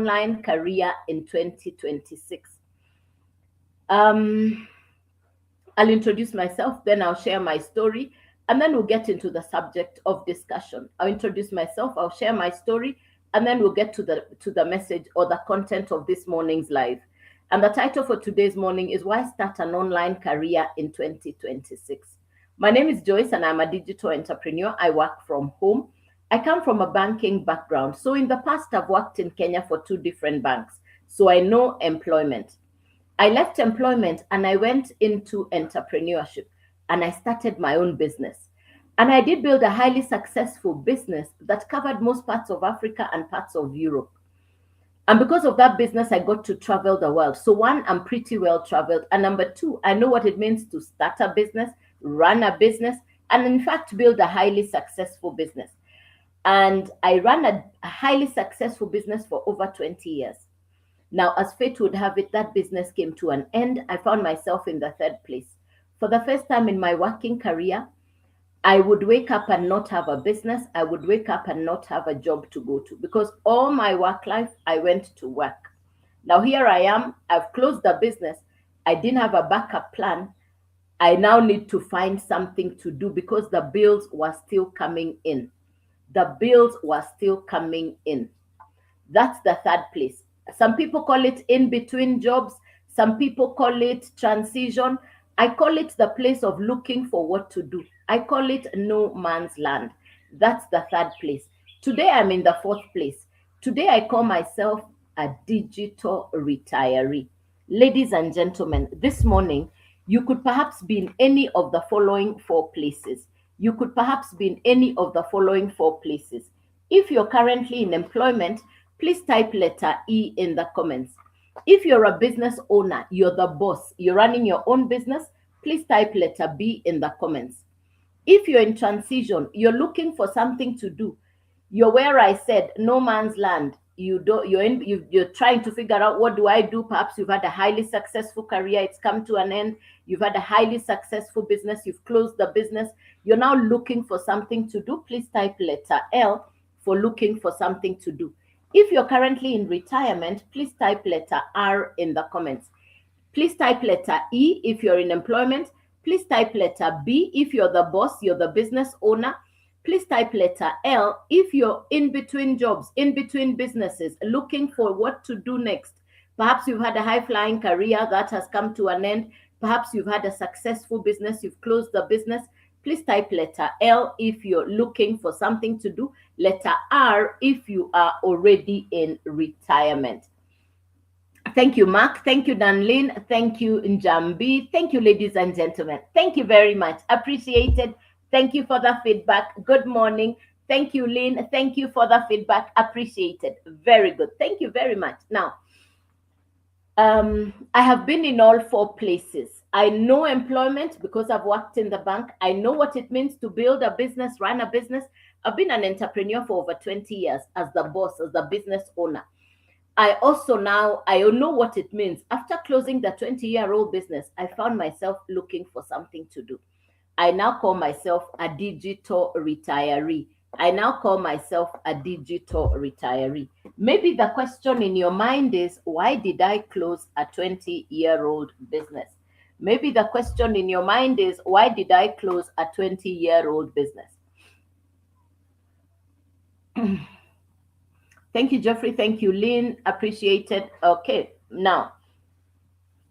online career in 2026. I'll introduce myself, then I'll share my story, and then we'll get into the subject of discussion. I'll introduce myself, I'll share my story, and then we'll get to the message or the content of this morning's live. And the title for today's morning is Why Start an Online Career in 2026. My name is Joyce and I'm a digital entrepreneur. I work from home. I come from a banking background. So in the past, I've worked in Kenya for 2 different banks. So I know employment. I left employment and I went into entrepreneurship and I started my own business. And I did build a highly successful business that covered most parts of Africa and parts of Europe. And because of that business, I got to travel the world. So 1, I'm pretty well traveled. And number 2, I know what it means to start a business, run a business, and in fact, build a highly successful business. And I ran a highly successful business for over 20 years. Now, as fate would have it, that business came to an end. I found myself in the 3rd place. For the first time in my working career, I would wake up and not have a business. I would wake up and not have a job to go to because all my work life, I went to work. Now here I am. I've closed the business. I didn't have a backup plan. I now need to find something to do because the bills were still coming in. The bills were still coming in. That's the 3rd place. Some people call it in between jobs. Some people call it transition. I call it the place of looking for what to do. I call it no man's land. That's the 3rd place. Today, I'm in the 4th place. Today, I call myself a digital retiree. Ladies and gentlemen, this morning, you could perhaps be in any of the following 4 places. You could perhaps be in any of the following 4 places. If you're currently in employment, please type letter E in the comments. If you're a business owner, you're the boss, you're running your own business, please type letter B in the comments. If you're in transition, you're looking for something to do, you're where I said no man's land. You're trying to figure out, what do I do? Perhaps you've had a highly successful career, it's come to an end. You've had a highly successful business, you've closed the business, you're now looking for something to do. Please type letter L for looking for something to do. If you're currently in retirement, please type letter R in the comments. Please type letter E if you're in employment. Please type letter B if you're the boss, you're the business owner. Please type letter L if you're in between jobs, in between businesses, looking for what to do next. Perhaps you've had a high-flying career that has come to an end. Perhaps you've had a successful business, you've closed the business. Please type letter L if you're looking for something to do. Letter R if you are already in retirement. Thank you, Mark. Thank you, Danlin. Thank you, Njambi. Thank you, ladies and gentlemen. Thank you very much. Appreciated. Thank you for the feedback. Good morning. Thank you, Lynn. Thank you for the feedback. Appreciated. Very good. Thank you very much. Now, I have been in all 4 places. I know employment because I've worked in the bank. I know what it means to build a business, run a business. I've been an entrepreneur for over 20 years as the boss, as the business owner. I know what it means. After closing the 20-year-old business, I found myself looking for something to do. I now call myself a digital retiree. Maybe the question in your mind is, why did I close a 20-year-old business? Maybe the question in your mind is, why did I close a 20-year-old business? Thank you, Jeffrey. Thank you, Lynn. Appreciated. Okay, now,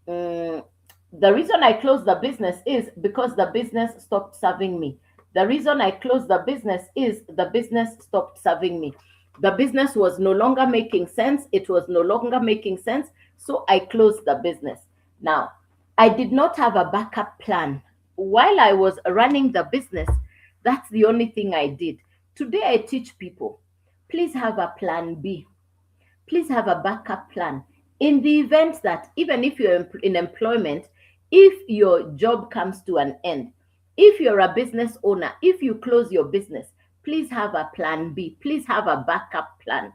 the reason I closed the business is because the business stopped serving me. The reason I closed the business is the business stopped serving me. The business was no longer making sense. It was no longer making sense. So I closed the business. Now, I did not have a backup plan. While I was running the business, that's the only thing I did. Today, I teach people, please have a plan B. Please have a backup plan. In the event that even if you're in employment, if your job comes to an end, if you're a business owner, if you close your business, please have a plan B. Please have a backup plan.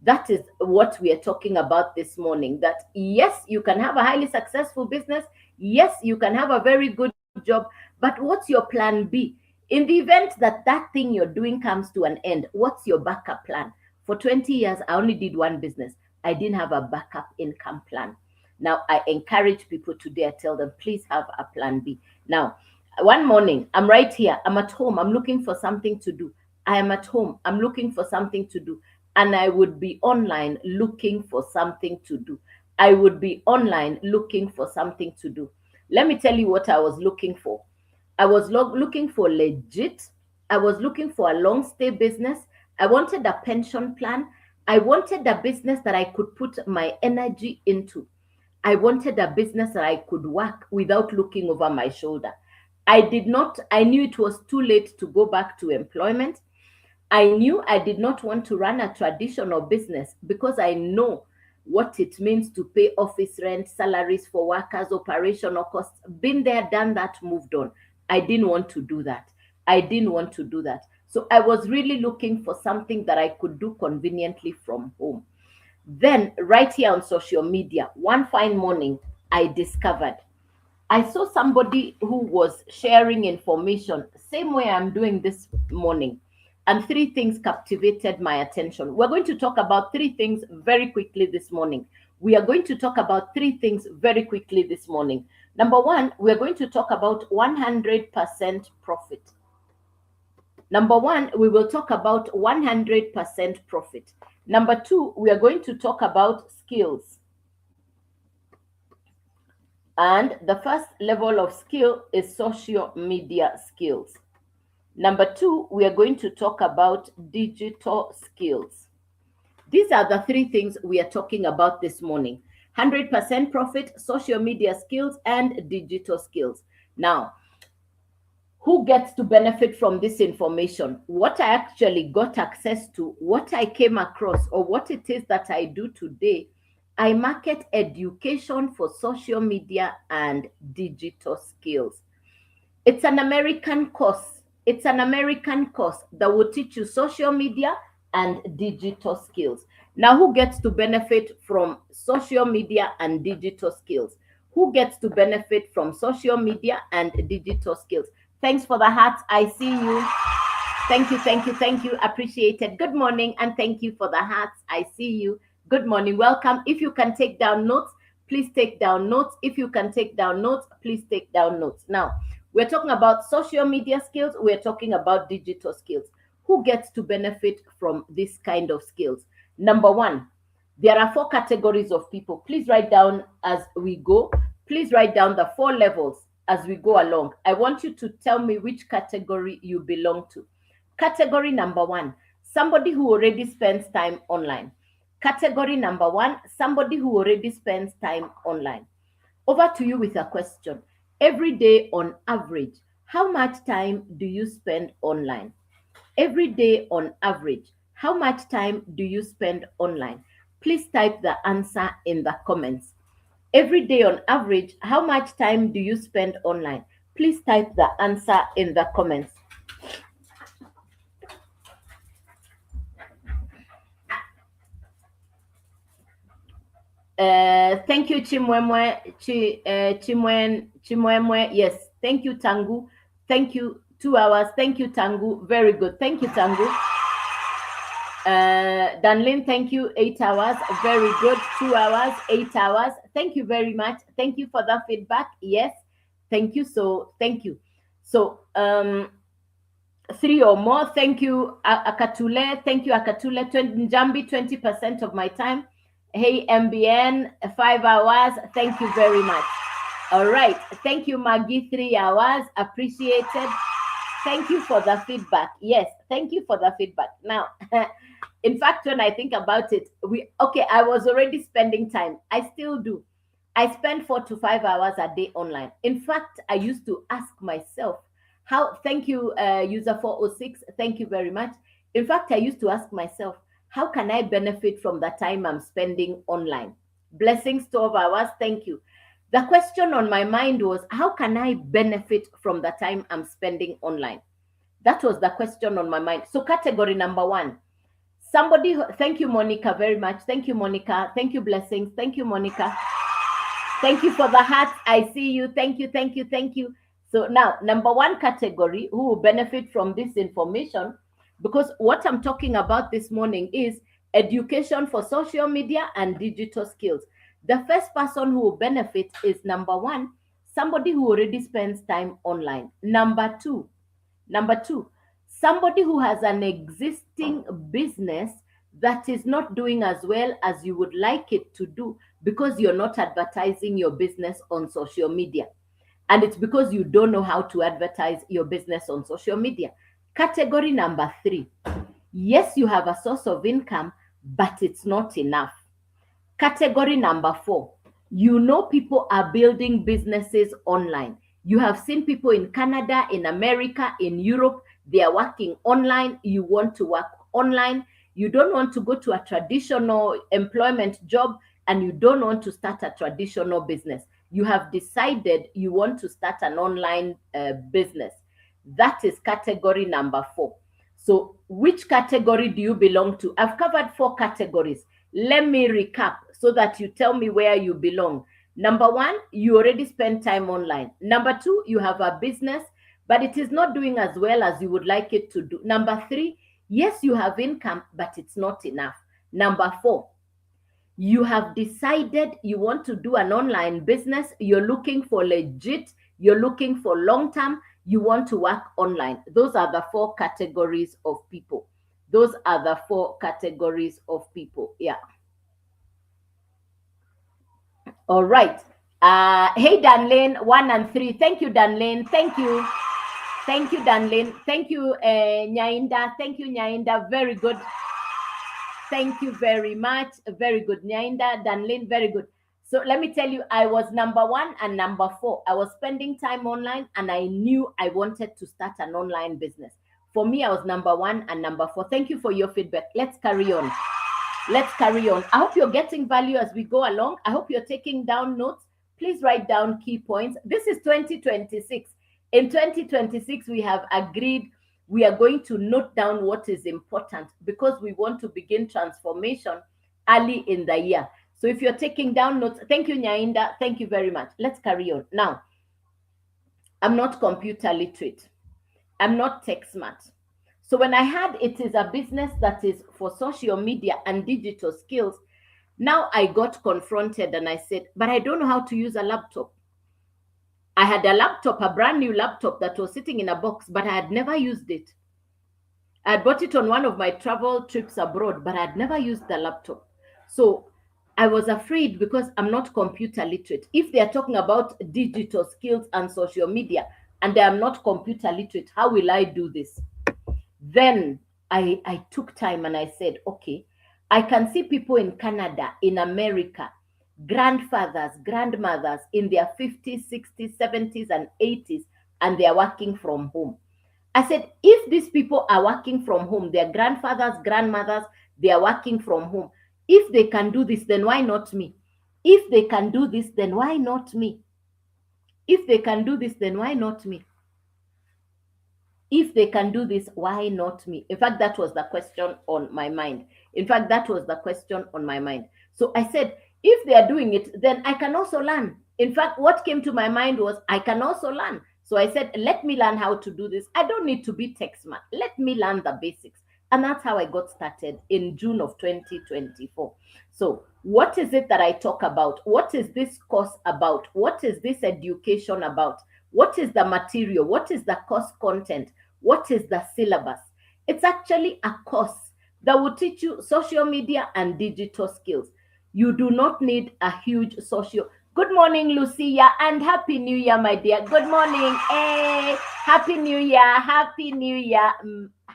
That is what we are talking about this morning. That yes, you can have a highly successful business. Yes, you can have a very good job. But what's your plan B? In the event that that thing you're doing comes to an end, what's your backup plan? For 20 years, I only did one business. I didn't have a backup income plan. Now, I encourage people today, I tell them, please have a plan B. Now, one morning, I'm right here, I'm at home, I'm looking for something to do. I am at home, I'm looking for something to do. And I would be online looking for something to do. I would be online looking for something to do. Let me tell you what I was looking for. I was looking for legit. I was looking for a long stay business. I wanted a pension plan. I wanted a business that I could put my energy into. I wanted a business that I could work without looking over my shoulder. I knew it was too late to go back to employment. I knew I did not want to run a traditional business because I know what it means to pay office rent, salaries for workers, operational costs. Been there, done that, moved on. I didn't want to do that. I didn't want to do that. So I was really looking for something that I could do conveniently from home. Then, right here on social media, one fine morning, I discovered I saw somebody who was sharing information, same way I'm doing this morning. And three things captivated my attention. We're going to talk about three things very quickly this morning. We are going to talk about three things very quickly this morning. Number one, we're going to talk about 100% profit. Number one, we will talk about 100% profit. Number two, we are going to talk about skills. And the first level of skill is social media skills. Number two, we are going to talk about digital skills. These are the three things we are talking about this morning: 100% profit, social media skills, and digital skills. Now, who gets to benefit from this information? What I actually got access to, what I came across, or what it is that I do today. I market education for social media and digital skills. It's an American course. It's an American course that will teach you social media and digital skills. Now, who gets to benefit from social media and digital skills? Who gets to benefit from social media and digital skills? Thanks for the hearts. I see you. Thank you, thank you, thank you. Appreciated. Good morning, and thank you for the hearts. I see you. Good morning. Welcome. If you can take down notes, please take down notes. If you can take down notes, please take down notes. Now, we're talking about social media skills. We're talking about digital skills. Who gets to benefit from this kind of skills? Number one, there are 4 categories of people. Please write down as we go. Please write down the 4 levels as we go along. I want you to tell me which category you belong to. Category number 1, somebody who already spends time online. Category number 1, somebody who already spends time online. Over to you with a question. Every day on average, how much time do you spend online? Every day on average, how much time do you spend online? Please type the answer in the comments. Every day on average, how much time do you spend online? Please type the answer in the comments. Thank you, Chimwemwe. Chimwemwe. Yes, thank you, Tangu. Thank you, 2 hours. Thank you, Tangu. Very good. Thank you, Tangu. Danlin, thank you, 8 hours. Very good. 2 hours, 8 hours. Thank you very much. Thank you for the feedback. Yes, thank you. So, thank you. So, 3 or more. Thank you, Akatule. Thank you, Akatule. Njambi, 20% of my time. Hey, MBN, 5 hours. Thank you very much. All right. Thank you, Maggie, 3 hours. Appreciated. Thank you for the feedback. Yes, thank you for the feedback. Now, in fact, when I think about it, I was already spending time. I still do. I spend 4 to 5 hours a day online. In fact, I used to ask myself, thank you, user 406. Thank you very much. In fact, I used to ask myself, how can I benefit from the time I'm spending online? Blessings, 12 hours. Thank you. The question on my mind was, how can I benefit from the time I'm spending online? That was the question on my mind. So category number 1, thank you, Monica, very much. Thank you, Monica. Thank you, Blessings. Thank you, Monica. Thank you for the hearts. I see you. Thank you, thank you, thank you. So now, number 1 category, who will benefit from this information, because what I'm talking about this morning is education for social media and digital skills. The first person who will benefit is number one, somebody who already spends time online. Number two, somebody who has an existing business that is not doing as well as you would like it to do because you're not advertising your business on social media. And it's because you don't know how to advertise your business on social media. Category number three, yes, you have a source of income, but it's not enough. Category number four, you know people are building businesses online. You have seen people in Canada, in America, in Europe, they are working online. You want to work online. You don't want to go to a traditional employment job, and you don't want to start a traditional business. You have decided you want to start an online business. That is category number four. So, which category do you belong to? I've covered four categories. Let me recap so that you tell me where you belong. Number one, you already spend time online. Number two, you have a business, but it is not doing as well as you would like it to do. Number three, yes, you have income, but it's not enough. Number four, you have decided you want to do an online business. You're looking for legit, you're looking for long term, you want to work online. Those are the four categories of people. Those are the four categories of people. Yeah. All right. Hey, Danlene, 1 and 3. Thank you, Danlene. Thank you. Thank you, Danlene. Thank you, Nyainda. Thank you, Nyainda. Very good. Thank you very much. Very good, Nyainda. Danlene, very good. So let me tell you, I was number one and number four. I was spending time online and I knew I wanted to start an online business. For me, I was number one and number four. Thank you for your feedback. Let's carry on. Let's carry on. I hope you're getting value as we go along. I hope you're taking down notes. Please write down key points. This is 2026. In 2026, we have agreed we are going to note down what is important because we want to begin transformation early in the year. So if you're taking down notes, thank you, Nyainda. Thank you very much. Let's carry on. Now, I'm not computer literate. I'm not tech smart. So when I had it is a business that is for social media and digital skills, now I got confronted and I said, but I don't know how to use a laptop. I had a laptop, a brand new laptop that was sitting in a box, but I had never used it. I had bought it on one of my travel trips abroad, but I had never used the laptop. So I was afraid because I'm not computer literate. If they are talking about digital skills and social media and I am not computer literate, how will I do this? Then I took time and I said, okay, I can see people in Canada, in America, grandfathers, grandmothers in their 50s, 60s, 70s, and 80s, and they are working from home. I said, if these people are working from home, their grandfathers, grandmothers, they are working from home. If they can do this, then why not me? If they can do this, then why not me? If they can do this, then why not me? If they can do this, why not me? In fact, that was the question on my mind. So I said, if they are doing it, then I can also learn. In fact, what came to my mind was, I can also learn. So I said, let me learn how to do this. I don't need to be tech smart. Let me learn the basics. And that's how I got started in June of 2024. So what is it that I talk about? What is this course about? What is this education about? What is the material? What is the course content? What is the syllabus? It's actually a course that will teach you social media and digital skills. You do not need a huge social. Good morning, Lucia, and Happy New Year, my dear. Good morning. Hey, Happy New Year. Happy New Year.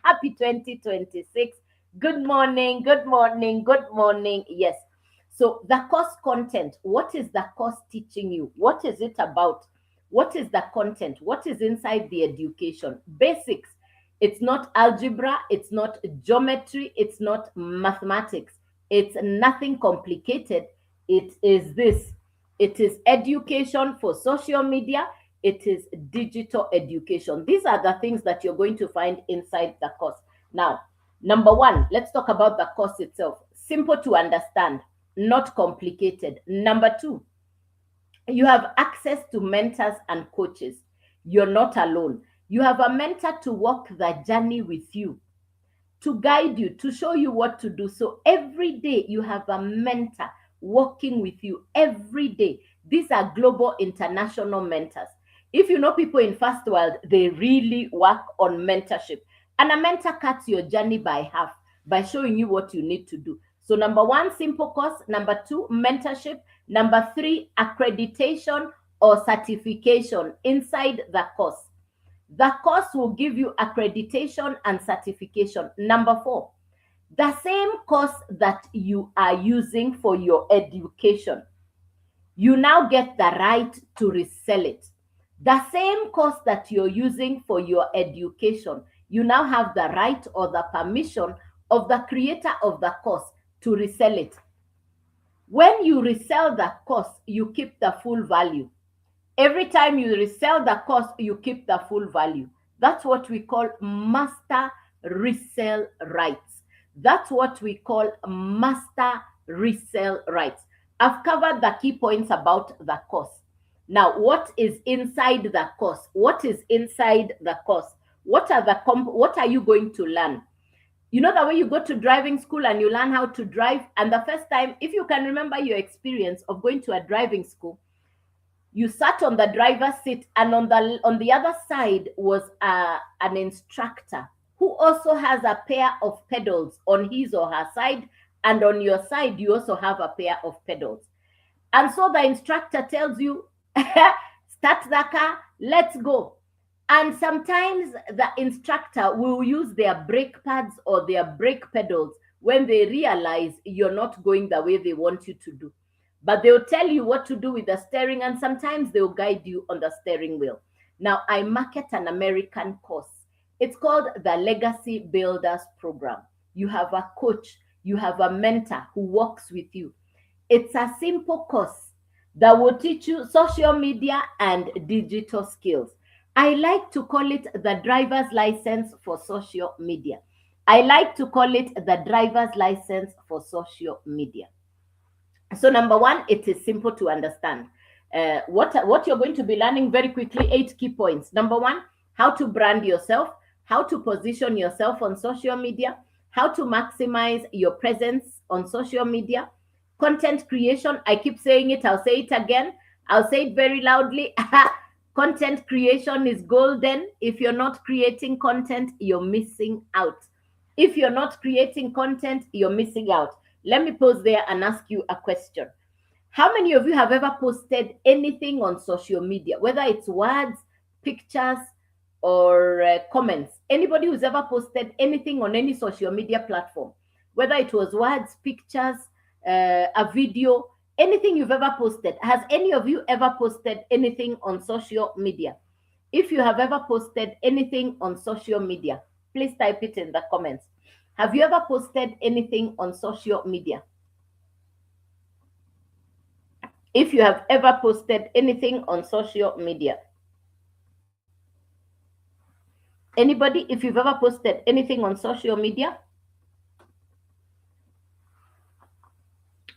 Happy 2026. Good morning. Good morning. Good morning. Yes. So the course content, what is the course teaching you? What is it about? What is the content? What is inside the education? Basics. It's not algebra. It's not geometry. It's not mathematics. It's nothing complicated. It is this. It is education for social media. It is digital education. These are the things that you're going to find inside the course. Now, number one, let's talk about the course itself. Simple to understand, not complicated. Number two, you have access to mentors and coaches. You're not alone. You have a mentor to walk the journey with you. to guide you, to show you what to do. So every day you have a mentor working with you every day. These are global international mentors. If you know people in First World, they really work on mentorship. And a mentor cuts your journey by half by showing you what you need to do. So number one, simple course. Number two, mentorship. Number three, accreditation or certification inside the course. The course will give you accreditation and certification. Number four, the same course that you are using for your education, you now get the right to resell it. The same course that you're using for your education, you now have the right or the permission of the creator of the course to resell it. When you resell the course, you keep the full value. Every time you resell the course, you keep the full value. That's what we call master resell rights. That's what we call master resell rights. I've covered the key points about the course. Now, what is inside the course? What is inside the course? What are you going to learn? You know the way you go to driving school and you learn how to drive, and the first time, if you can remember your experience of going to a driving school, you sat on the driver's seat, and on the other side was an instructor who also has a pair of pedals on his or her side, and on your side you also have a pair of pedals. And so the instructor tells you, start the car, let's go. And sometimes the instructor will use their brake pads or their brake pedals when they realize you're not going the way they want you to do. But they'll tell you what to do with the steering, and sometimes they'll guide you on the steering wheel. Now, I market an American course. It's called the Legacy Builders Program. You have a coach, you have a mentor who works with you. It's a simple course that will teach you social media and digital skills. I like to call it the driver's license for social media. I like to call it the driver's license for social media. So number one, it is simple to understand. What you're going to be learning very quickly, 8 key points. Number one, how to brand yourself, how to position yourself on social media, how to maximize your presence on social media, content creation. I keep saying it, I'll say it again. I'll say it very loudly. Content creation is golden. If you're not creating content, you're missing out. If you're not creating content, you're missing out. Let me pause there and ask you a question. How many of you have ever posted anything on social media, whether it's words, pictures, or comments? Anybody who's ever posted anything on any social media platform, whether it was words, pictures, a video, anything you've ever posted. Has any of you ever posted anything on social media? If you have ever posted anything on social media, please type it in the comments. Have you ever posted anything on social media? If you have ever posted anything on social media. Anybody, if you've ever posted anything on social media?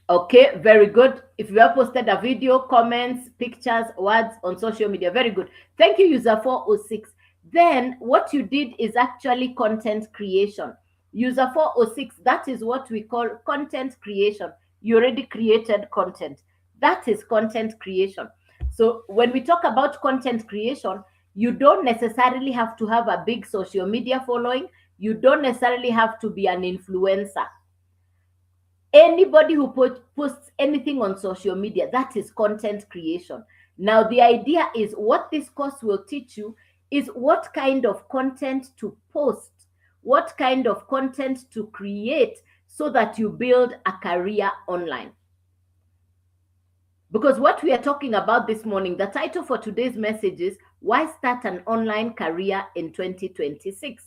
Okay, very good. If you have posted a video, comments, pictures, words on social media, very good. Thank you, user 406. Then what you did is actually content creation. User 406, that is what we call content creation. You already created content. That is content creation. So when we talk about content creation, you don't necessarily have to have a big social media following. You don't necessarily have to be an influencer. Anybody who posts anything on social media, that is content creation. Now, the idea is what this course will teach you is what kind of content to post, what kind of content to create so that you build a career online. Because what we are talking about this morning, the title for today's message is Why Start an Online Career in 2026?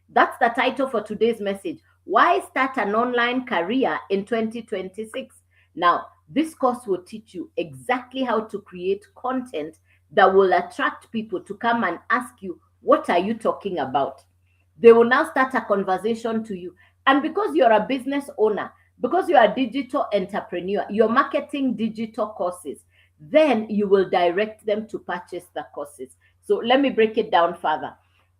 That's the title for today's message. Why start an online career in 2026? Now, this course will teach you exactly how to create content that will attract people to come and ask you, what are you talking about? They will now start a conversation to you. And because you're a business owner, because you're a digital entrepreneur, you're marketing digital courses, then you will direct them to purchase the courses. So let me break it down further.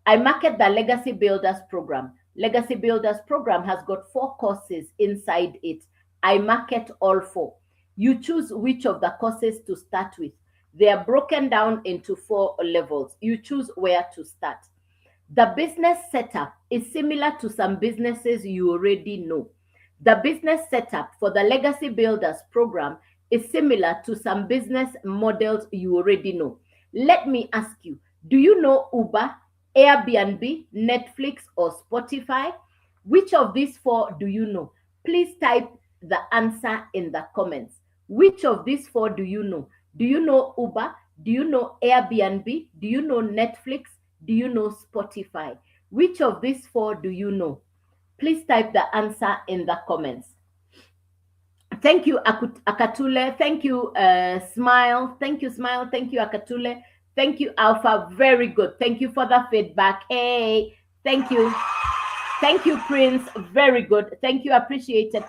I market the Legacy Builders Program. Legacy Builders program has got 4 courses inside it. I market all 4. You choose which of the courses to start with. They are broken down into 4 levels. You choose where to start. The business setup is similar to some businesses you already know. The business setup for the Legacy Builders program is similar to some business models you already know. Let me ask you, do you know Uber, Airbnb, Netflix, or Spotify? Which of these 4 do you know? Please type the answer in the comments. Which of these 4 do you know? Do you know Uber? Do you know Airbnb? Do you know Netflix? Do you know Spotify? Which of these 4 do you know? Please type the answer in the comments. Thank you, Akatule. Thank you, Smile. Thank you, Smile. Thank you, Akatule. Thank you, Alpha. Very good. Thank you for the feedback. Hey, thank you. Thank you, Prince. Very good. Thank you. Appreciate it.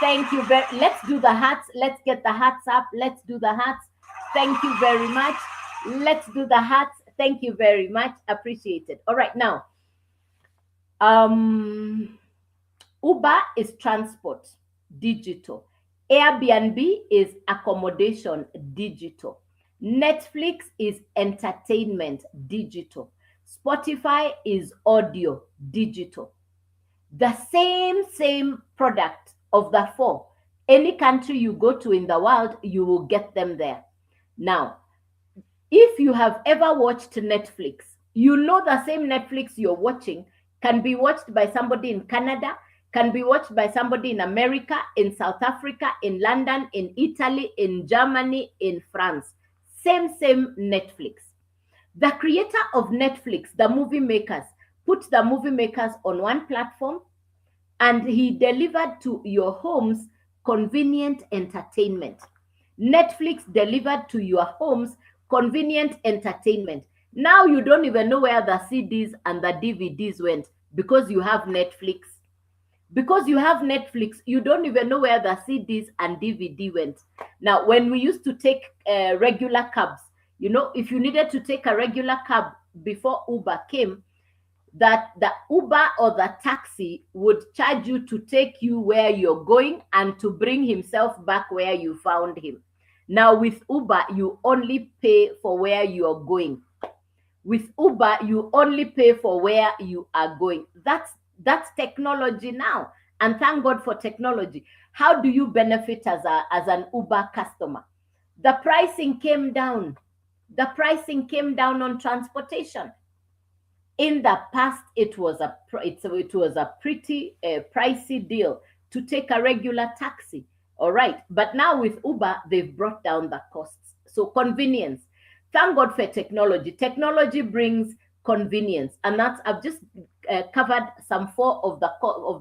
Thank you. Let's do the hats. Let's get the hats up. Let's do the hats. Thank you very much. Let's do the hats. Thank you very much. Appreciate it. All right, now. Uber is transport, digital. Airbnb is accommodation, digital. Netflix is entertainment, digital. Spotify is audio, digital. The same product of the 4. Any country you go to in the world, you will get them there. Now, if you have ever watched Netflix, you know the same Netflix you're watching can be watched by somebody in Canada, can be watched by somebody in America, in South Africa, in London, in Italy, in Germany, in France. Same Netflix. The creator of Netflix, the movie makers, put the movie makers on one platform, and he delivered to your homes convenient entertainment. Netflix delivered to your homes convenient entertainment. Now you don't even know where the CDs and the DVDs went because you have Netflix. Because you have Netflix, you don't even know where the CDs and DVD went. Now, when we used to take regular cabs, you know, if you needed to take a regular cab before Uber came, that the Uber or the taxi would charge you to take you where you're going and to bring himself back where you found him. Now with Uber, you only pay for where you're going. With Uber, you only pay for where you are going. That's technology now. And thank God for technology. How do you benefit as an Uber customer? The pricing came down. The pricing came down on transportation. In the past, it was a pretty pricey deal to take a regular taxi. All right. But now with Uber, they've brought down the costs. So convenience. Thank God for technology. Technology brings convenience. And I've just covered some 4 of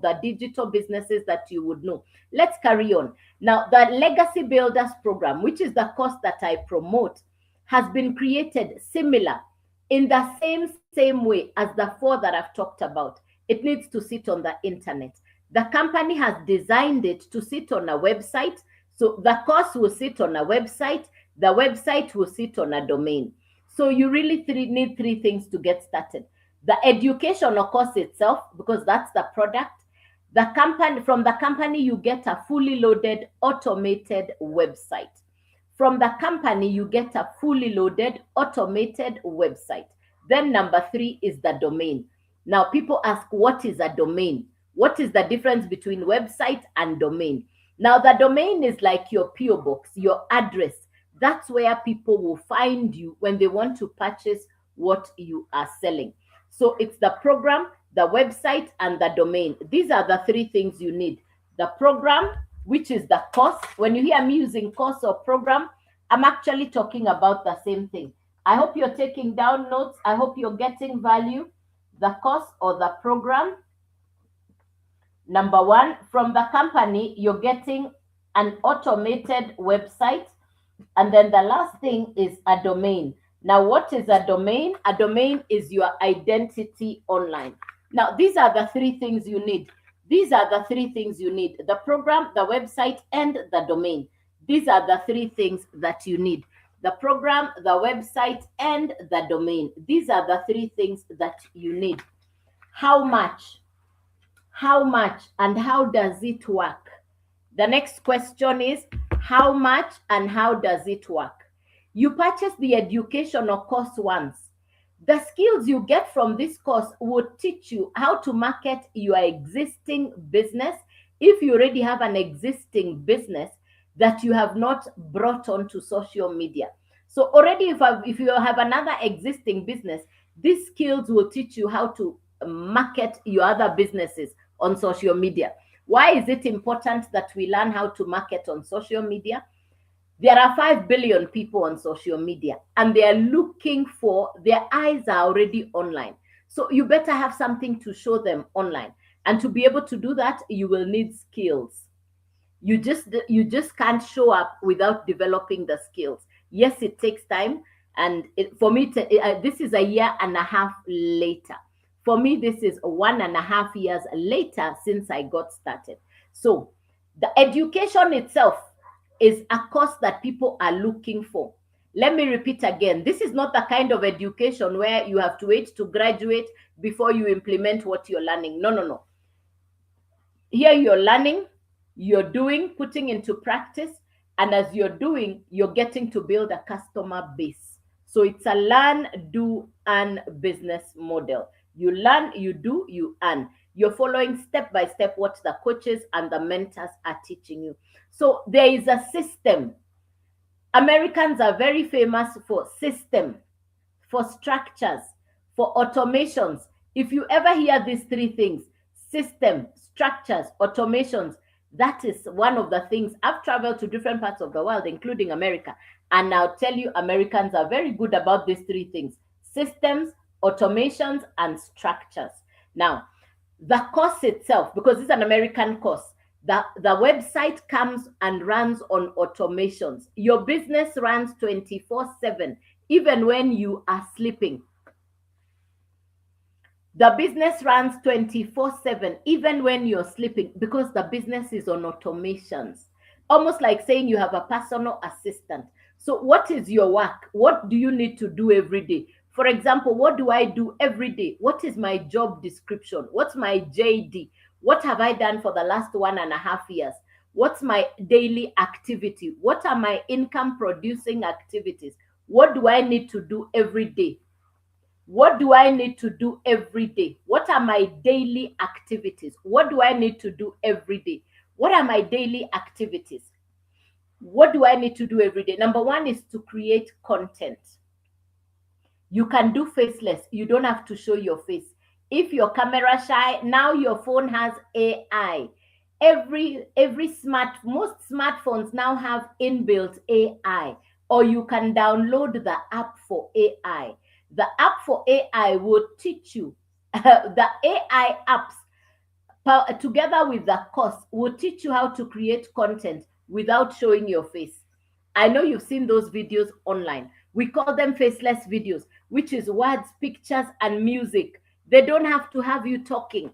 the digital businesses that you would know. Let's carry on. Now, the Legacy Builders program, which is the course that I promote, has been created similar in the same way as the 4 that I've talked about. It needs to sit on the internet. The company has designed it to sit on a website. So the course will sit on a website. The website will sit on a domain. So you really need 3 things to get started. The educational course itself, because that's the product. From the company, you get a fully loaded automated website. From the company, you get a fully loaded automated website. Then number 3 is the domain. Now people ask, what is a domain? What is the difference between website and domain? Now the domain is like your PO box, your address. That's where people will find you when they want to purchase what you are selling. So it's the program, the website, and the domain. These are the 3 things you need. The program, which is the course. When you hear me using course or program, I'm actually talking about the same thing. I hope you're taking down notes. I hope you're getting value. The course or the program. Number 1, from the company, you're getting an automated website. And then the last thing is a domain. Now, what is a domain? A domain is your identity online. Now, these are the 3 things you need. These are the 3 things you need. The program, the website, and the domain. These are the 3 things that you need. The program, the website, and the domain. These are the 3 things that you need. How much? How much and how does it work? The next question is, how much and how does it work? You purchase the educational course once. The skills you get from this course will teach you how to market your existing business if you already have an existing business that you have not brought onto social media. So already if you have another existing business, these skills will teach you how to market your other businesses on social media. Why is it important that we learn how to market on social media? There are 5 billion people on social media and they are looking for, their eyes are already online. So you better have something to show them online. And to be able to do that, you will need skills. You just can't show up without developing the skills. Yes, it takes time. And for me, this is a year and a half later. For me, this is 1.5 years later since I got started. So the education itself is a course that people are looking for. Let me repeat again. This is not the kind of education where you have to wait to graduate before you implement what you're learning. No, no, no. Here you're learning, you're doing, putting into practice, and as you're doing, you're getting to build a customer base. So it's a learn, do, earn business model. You learn, you do, you earn. You're following step by step what the coaches and the mentors are teaching you. So there is a system. Americans are very famous for system, for structures, for automations. If you ever hear these three things, system, structures, automations, that is one of the things. I've traveled to different parts of the world, including America, and I'll tell you, Americans are very good about these three things: systems, automations, and structures. Now, the course itself, because it's an American course, the website comes and runs on automations. Your business runs 24/7, even when you are sleeping. The business runs 24/7, even when you're sleeping, because the business is on automations. Almost like saying you have a personal assistant. So, what is your work? What do you need to do every day? For example, what do I do every day? What is my job description? What's my JD? What have I done for the last 1.5 years? What's my daily activity? What are my income producing activities? What do I need to do every day? What do I need to do every day? What are my daily activities? What do I need to do every day? What are my daily activities? What do I need to do every day? Number one is to create content. You can do faceless. You don't have to show your face. If you're camera shy, now your phone has AI. Most smartphones now have inbuilt AI, or you can download the app for AI. The app for AI will teach you. The AI apps, together with the course, will teach you how to create content without showing your face. I know you've seen those videos online. We call them faceless videos, which is words, pictures, and music. They don't have to have you talking.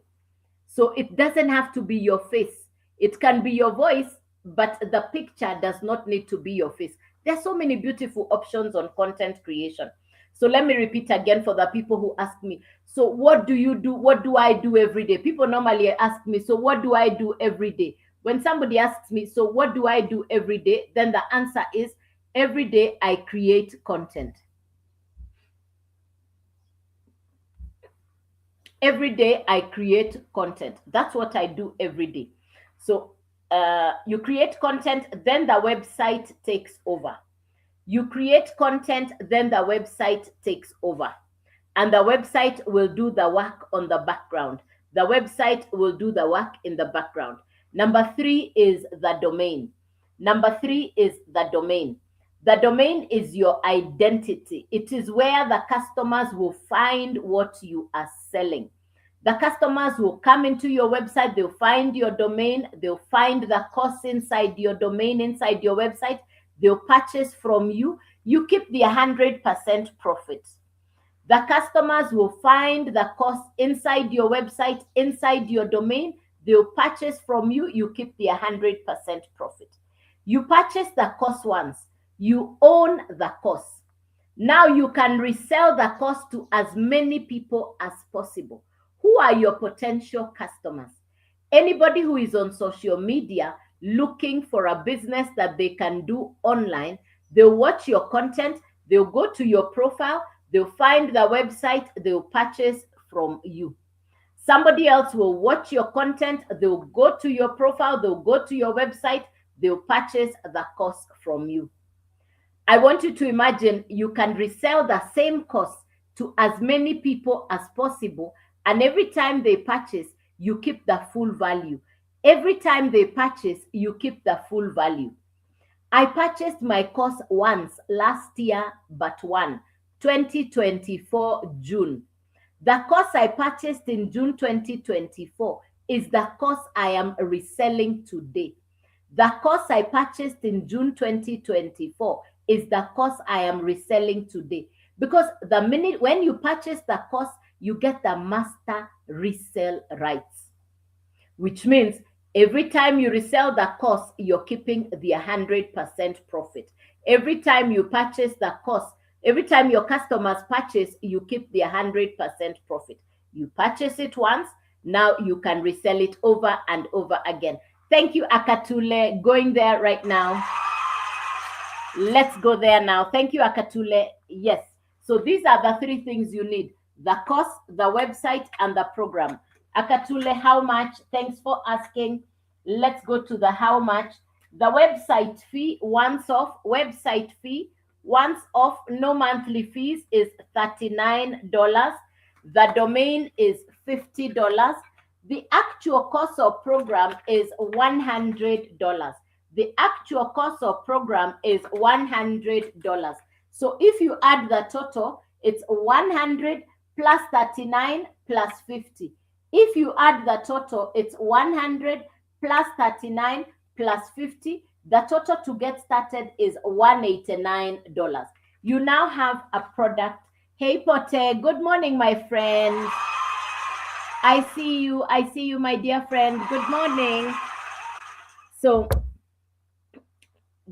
So it doesn't have to be your face. It can be your voice, but the picture does not need to be your face. There's so many beautiful options on content creation. So let me repeat again for the people who ask me, so what do you do? What do I do every day? People normally ask me, so what do I do every day? When somebody asks me, so what do I do every day? Then the answer is, every day I create content. Every day I create content. That's what I do every day. So you create content, then the website takes over. You create content, then the website takes over. And the website will do the work on the background. The website will do the work in the background. Number three is the domain. Number three is the domain. The domain is your identity. It is where the customers will find what you are selling. The customers will come into your website, they'll find your domain, they'll find the course inside your domain, inside your website, they'll purchase from you. You keep the 100% profit. The customers will find the course inside your website, inside your domain, they'll purchase from you, you keep the 100% profit. You purchase the course once, you own the course. Now you can resell the course to as many people as possible. Who are your potential customers? Anybody who is on social media looking for a business that they can do online, they'll watch your content, they'll go to your profile, they'll find the website, they'll purchase from you. Somebody else will watch your content, they'll go to your profile, they'll go to your website, they'll purchase the course from you. I want you to imagine you can resell the same course to as many people as possible, and every time they purchase, you keep the full value. Every time they purchase, you keep the full value. I purchased my course once last year, but 2024 June. The course I purchased in June 2024 is the course I am reselling today. The course I purchased in June 2024 is the course I am reselling today. Because the minute when you purchase the course, you get the master resale rights, which means every time you resell the course, you're keeping the 100% profit. Every time you purchase the course, every time your customers purchase, you keep the 100% profit. You purchase it once, now you can resell it over and over again. Thank you, Akatule. Going there right now. Let's go there now. Thank you, Akatule. Yes. So these are the three things you need: the course, the website, and the program. Akatule, how much? Thanks for asking. Let's go to the how much. The website fee, once off, no monthly fees, is $39. The domain is $50. The actual cost of program is $100. The actual cost of program is $100. So if you add the total, it's 100 plus 39 plus 50. If you add the total, it's 100 plus 39 plus 50. The total to get started is $189. You now have a product. Hey, Pote, good morning, my friend. I see you, my dear friend. Good morning. So,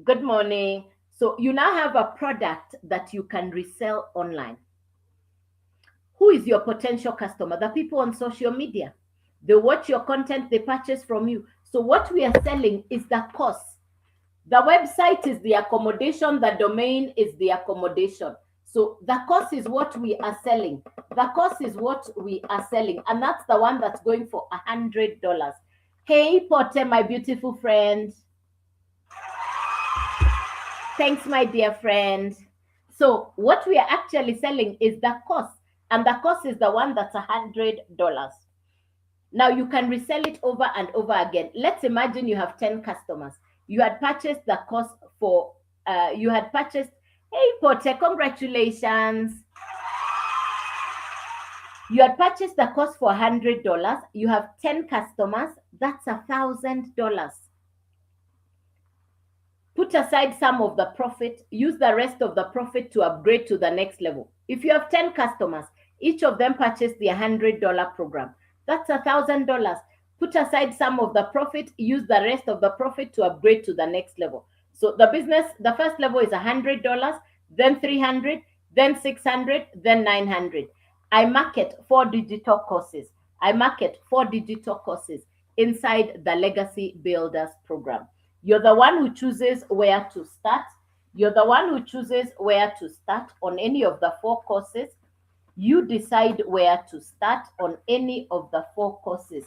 good morning. So you now have a product that you can resell online. Who is your potential customer? The people on social media. They watch your content, they purchase from you. So what we are selling is the course. The website is the accommodation, the domain is the accommodation. So the course is what we are selling. The course is what we are selling. And that's the one that's going for $100. Hey, Potter, my beautiful friend. Thanks, my dear friend. So what we are actually selling is the course. And the course is the one that's $100. Now you can resell it over and over again. Let's imagine you have 10 customers. You had purchased the course for, hey, Potter, congratulations. You had purchased the course for $100. You have 10 customers. That's $1,000. Put aside some of the profit. Use the rest of the profit to upgrade to the next level. If you have 10 customers, each of them purchased the $100 program. That's $1,000. Put aside some of the profit. Use the rest of the profit to upgrade to the next level. So the business, the first level is $100, then $300, then $600, then $900. I market 4 digital courses. I market 4 digital courses inside the Legacy Builders program. You're the one who chooses where to start. You're the one who chooses where to start on any of the 4 courses. You decide where to start on any of the 4 courses.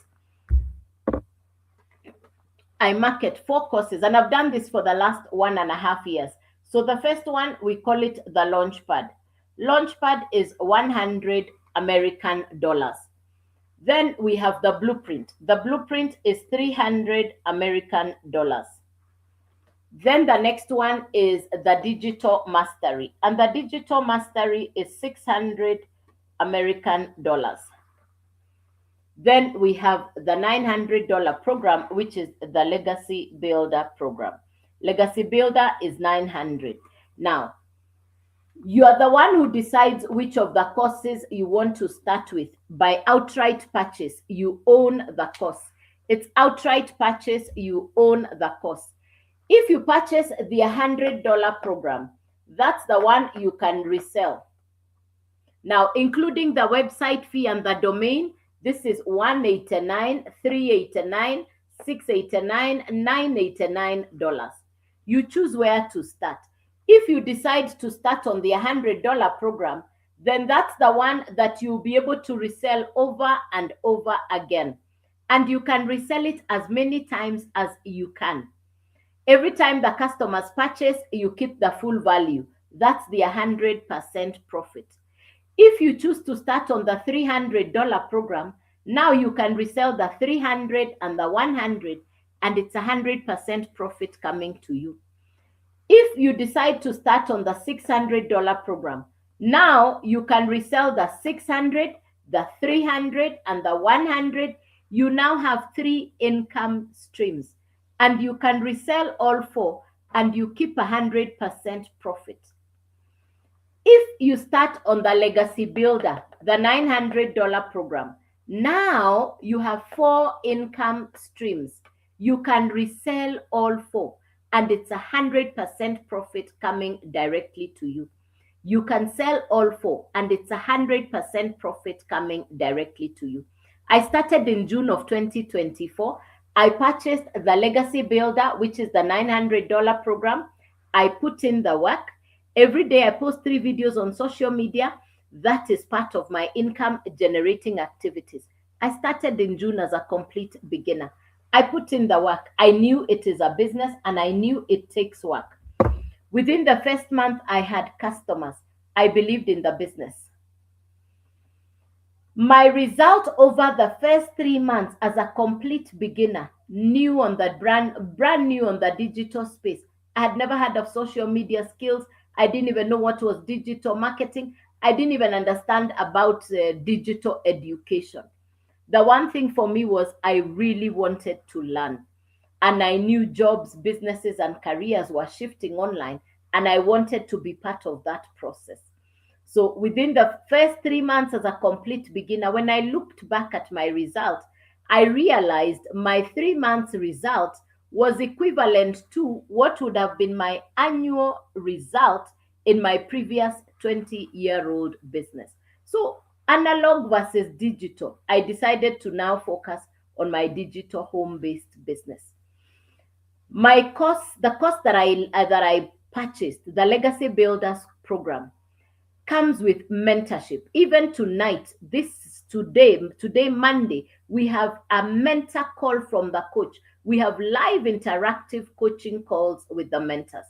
I market 4 courses, and I've done this for the last 1.5 years. So the first one, we call it the Launchpad. Launchpad is $100 American dollars. Then we have the Blueprint. The Blueprint is $300 American dollars. Then the next one is the Digital Mastery, and the Digital Mastery is $600 American dollars. Then we have the $900 program, which is the Legacy Builder program. Legacy Builder is $900. Now, you are the one who decides which of the courses you want to start with. By outright purchase, you own the course. It's outright purchase, you own the course. If you purchase the $100 program, that's the one you can resell. Now, including the website fee and the domain, This is 189, 389, 689, $989. You choose where to start. If you decide to start on the $100 program, then that's the one that you'll be able to resell over and over again. And you can resell it as many times as you can. Every time the customers purchase, you keep the full value. That's the 100% profit. If you choose to start on the $300 program, now you can resell the 300 and the 100, and it's 100% profit coming to you. If you decide to start on the $600 program, now you can resell the 600, the 300, and the 100. You now have 3 income streams, and you can resell all 4, and you keep 100% profit. If you start on the Legacy Builder, the $900 program, now you have 4 income streams. You can resell all 4, and it's 100% profit coming directly to you. You can sell all 4, and it's 100% profit coming directly to you. I started in June of 2024. I purchased the Legacy Builder, which is the $900 program. I put in the work. Every day I post 3 videos on social media. That is part of my income generating activities. I started in June as a complete beginner. I put in the work. I knew it is a business and I knew it takes work. Within the first month, I had customers. I believed in the business. My result over the first 3 months as a complete beginner, new on the brand new on the digital space. I had never heard of social media skills. I didn't even know what was digital marketing. I didn't even understand about digital education. The one thing for me was I really wanted to learn. And I knew jobs, businesses, and careers were shifting online. And I wanted to be part of that process. So within the first 3 months as a complete beginner, when I looked back at my result, I realized my 3 months result was equivalent to what would have been my annual result in my previous 20-year-old business. So analog versus digital, I decided to now focus on my digital home-based business. My course, the course that I purchased, the Legacy Builders program, comes with mentorship. Even tonight, today, Monday, we have a mentor call from the coach. We have live interactive coaching calls with the mentors.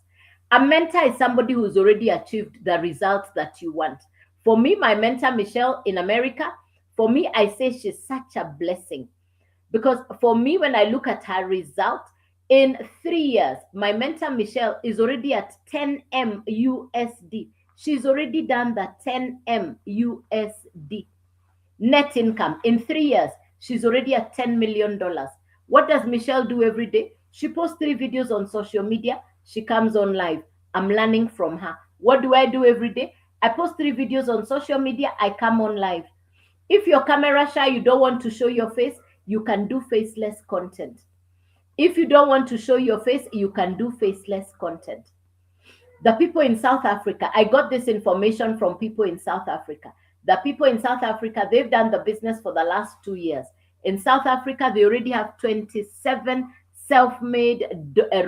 A mentor is somebody who's already achieved the results that you want. For me, my mentor, Michelle, in America, for me, I say she's such a blessing. Because for me, when I look at her result, in 3 years, my mentor, Michelle, is already at 10M USD. She's already done the 10M USD net income. In 3 years, she's already at $10 million. What does Michelle do every day? She posts 3 videos on social media. She comes on live. I'm learning from her. What do I do every day? I post 3 videos on social media. I come on live. If you're camera shy, you don't want to show your face, you can do faceless content. If you don't want to show your face, you can do faceless content. The people in South Africa, I got this information from people in South Africa. The people in South Africa, they've done the business for the last 2 years. In South Africa, they already have 27 self-made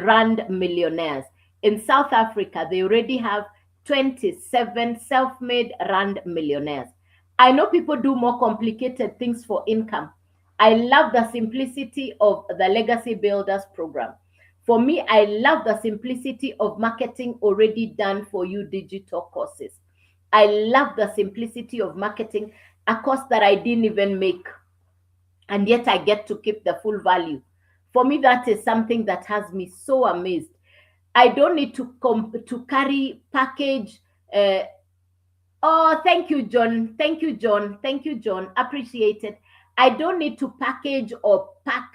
rand millionaires. In South Africa, they already have 27 self-made rand millionaires. I know people do more complicated things for income. I love the simplicity of the Legacy Builders program. For me, I love the simplicity of marketing already done for you digital courses. I love the simplicity of marketing, a course that I didn't even make, and yet I get to keep the full value. For me, that is something that has me so amazed. I don't need to carry package. Oh, thank you, John. Thank you, John. Thank you, John. Appreciate it. I don't need to package or pack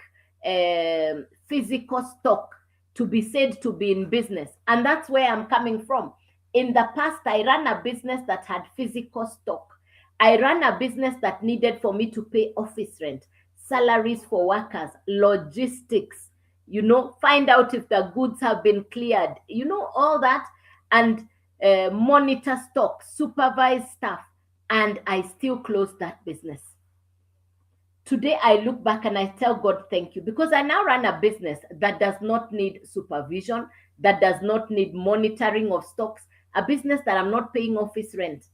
physical stock to be said to be in business. And that's where I'm coming from. In the past, I ran a business that had physical stock. I ran a business that needed for me to pay office rent, salaries for workers, logistics, find out if the goods have been cleared, all that, and monitor stock, supervise staff, and I still closed that business. Today I look back and I tell God thank you, because I now run a business that does not need supervision, that does not need monitoring of stocks, a business that I'm not paying office rent.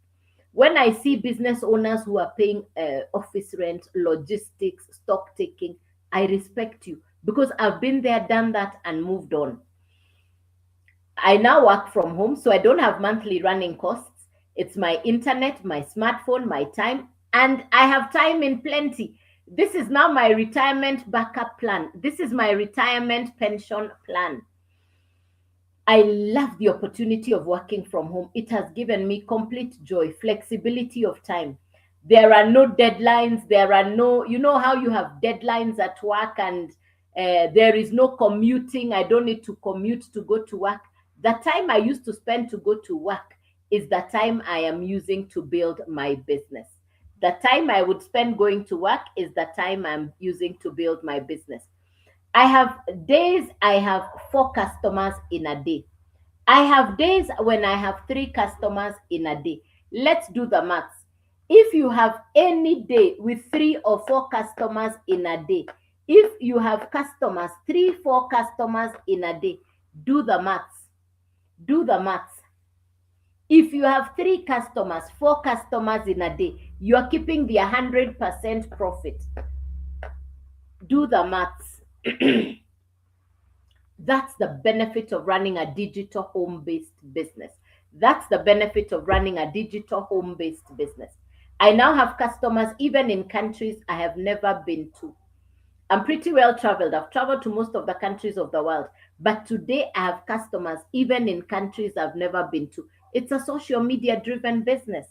When I see business owners who are paying office rent, logistics, stock taking, I respect you, because I've been there, done that, and moved on. I now work from home, so I don't have monthly running costs. It's my internet, my smartphone, my time, and I have time in plenty. This is now my retirement backup plan. This is my retirement pension plan. I love the opportunity of working from home. It has given me complete joy, flexibility of time. There are no deadlines. There are no, you know how you have deadlines at work, and there is no commuting. I don't need to commute to go to work. The time I used to spend to go to work is the time I am using to build my business. The time I would spend going to work is the time I'm using to build my business. I have days I have 4 customers in a day. I have days when I have 3 customers in a day. Let's do the maths. If you have any day with 3 or 4 customers in a day, if you have customers, 3, 4 customers in a day, do the maths. Do the maths. If you have 3 customers, 4 customers in a day, you are keeping the 100% profit. Do the maths. That's the benefit of running a digital home-based business. That's the benefit of running a digital home-based business. I now have customers even in countries I have never been to. I'm pretty well traveled. I've traveled to most of the countries of the world. But today I have customers even in countries I've never been to. It's a social media driven business.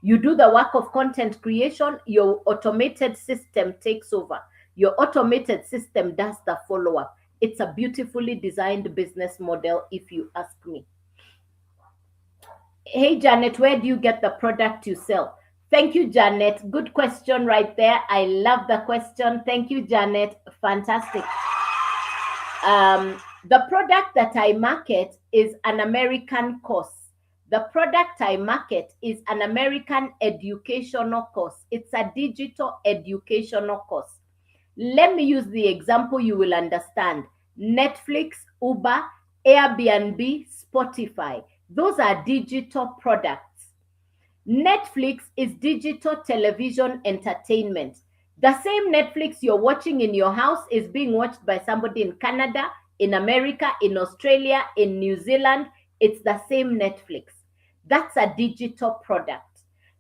You do the work of content creation, your automated system takes over. Your automated system does the follow up. It's a beautifully designed business model, if you ask me. Hey, Janet, where do you get the product you sell? Thank you, Janet. Good question right there. I love the question. Thank you, Janet. Fantastic. The product that I market is an American course. The product I market is an American educational course. It's a digital educational course. Let me use the example you will understand. Netflix, Uber, Airbnb, Spotify. Those are digital products. Netflix is digital television entertainment. The same Netflix you're watching in your house is being watched by somebody in Canada, in America, in Australia, in New Zealand. It's the same Netflix. That's a digital product.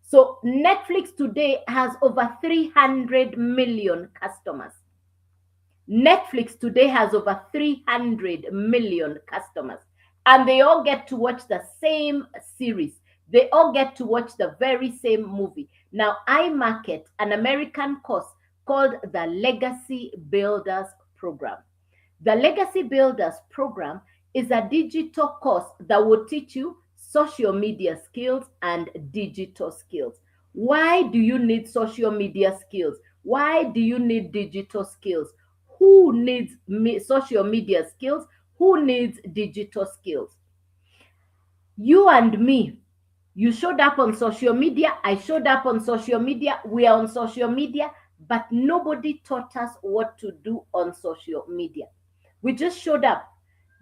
So Netflix today has over 300 million customers. Netflix today has over 300 million customers, and they all get to watch the same series. They all get to watch the very same movie. Now, I market an American course called the Legacy Builders Program. The Legacy Builders Program is a digital course that will teach you social media skills and digital skills. Why do you need social media skills? Why do you need digital skills? Who needs social media skills? Who needs digital skills? You and me. You showed up on social media. I showed up on social media. We are on social media, but nobody taught us what to do on social media. We just showed up.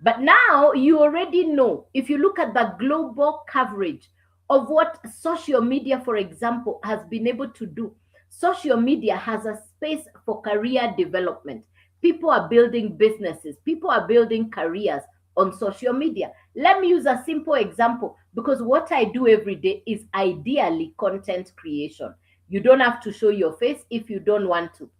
But now you already know. If you look at the global coverage of what social media, for example, has been able to do, social media has a space for career development. People are building businesses. People are building careers on social media. Let me use a simple example, because what I do every day is ideally content creation. You don't have to show your face if you don't want to.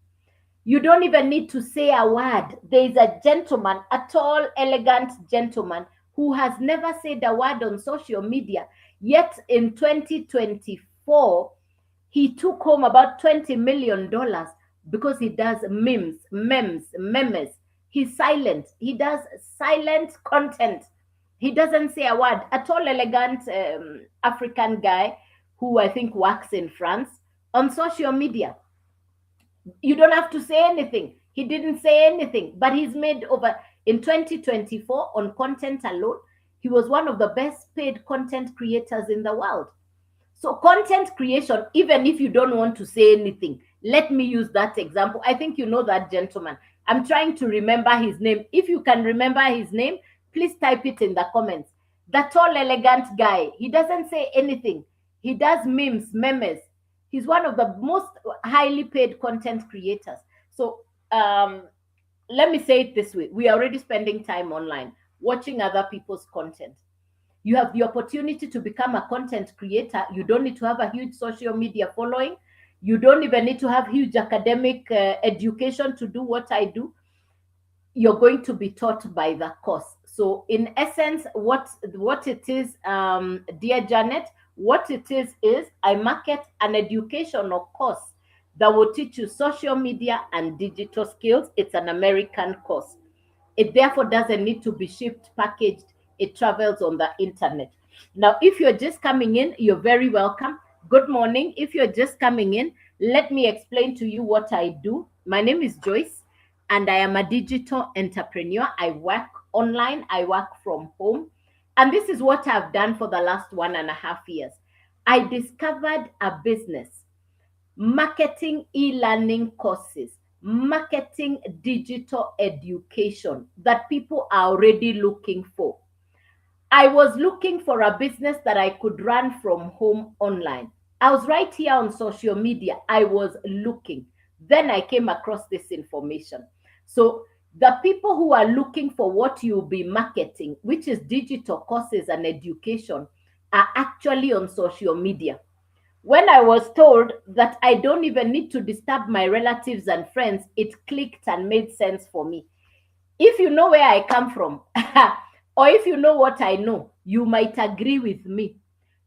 You don't even need to say a word. There is a gentleman, a tall, elegant gentleman who has never said a word on social media. Yet in 2024, he took home about $20 million because he does memes. He's silent. He does silent content. He doesn't say a word. A tall, elegant African guy who I think works in France on social media. You don't have to say anything. He didn't say anything, but he's made over, in 2024 on content alone, he was one of the best paid content creators in the world. So content creation, even if you don't want to say anything, Let me use that example. I think you know that gentleman. I'm trying to remember his name. If you can remember his name, please type it in the comments. The tall, elegant guy. He doesn't say anything. He does memes. He's one of the most highly paid content creators. So let me say it this way: we are already spending time online watching other people's content. You have the opportunity to become a content creator. You don't need to have a huge social media following. You don't even need to have huge academic education to do what I do. You're going to be taught by the course. So in essence, what it is, dear Janet, what it is I market an educational course that will teach you social media and digital skills. It's an American course. It therefore doesn't need to be shipped, packaged. It travels on the internet. Now, if you're just coming in, you're very welcome. Good morning. If you're just coming in, let me explain to you what I do. My name is Joyce, and I am a digital entrepreneur. I work online, I work from home. And this is what I've done for the last 1.5 years. I discovered a business marketing e-learning courses, marketing digital education that people are already looking for. I was looking for a business that I could run from home online. I was right here on social media. I was looking. Then I came across this information. So the people who are looking for what you'll be marketing, which is digital courses and education, are actually on social media. When I was told that I don't even need to disturb my relatives and friends, it clicked and made sense for me. If you know where I come from, or if you know what I know, you might agree with me.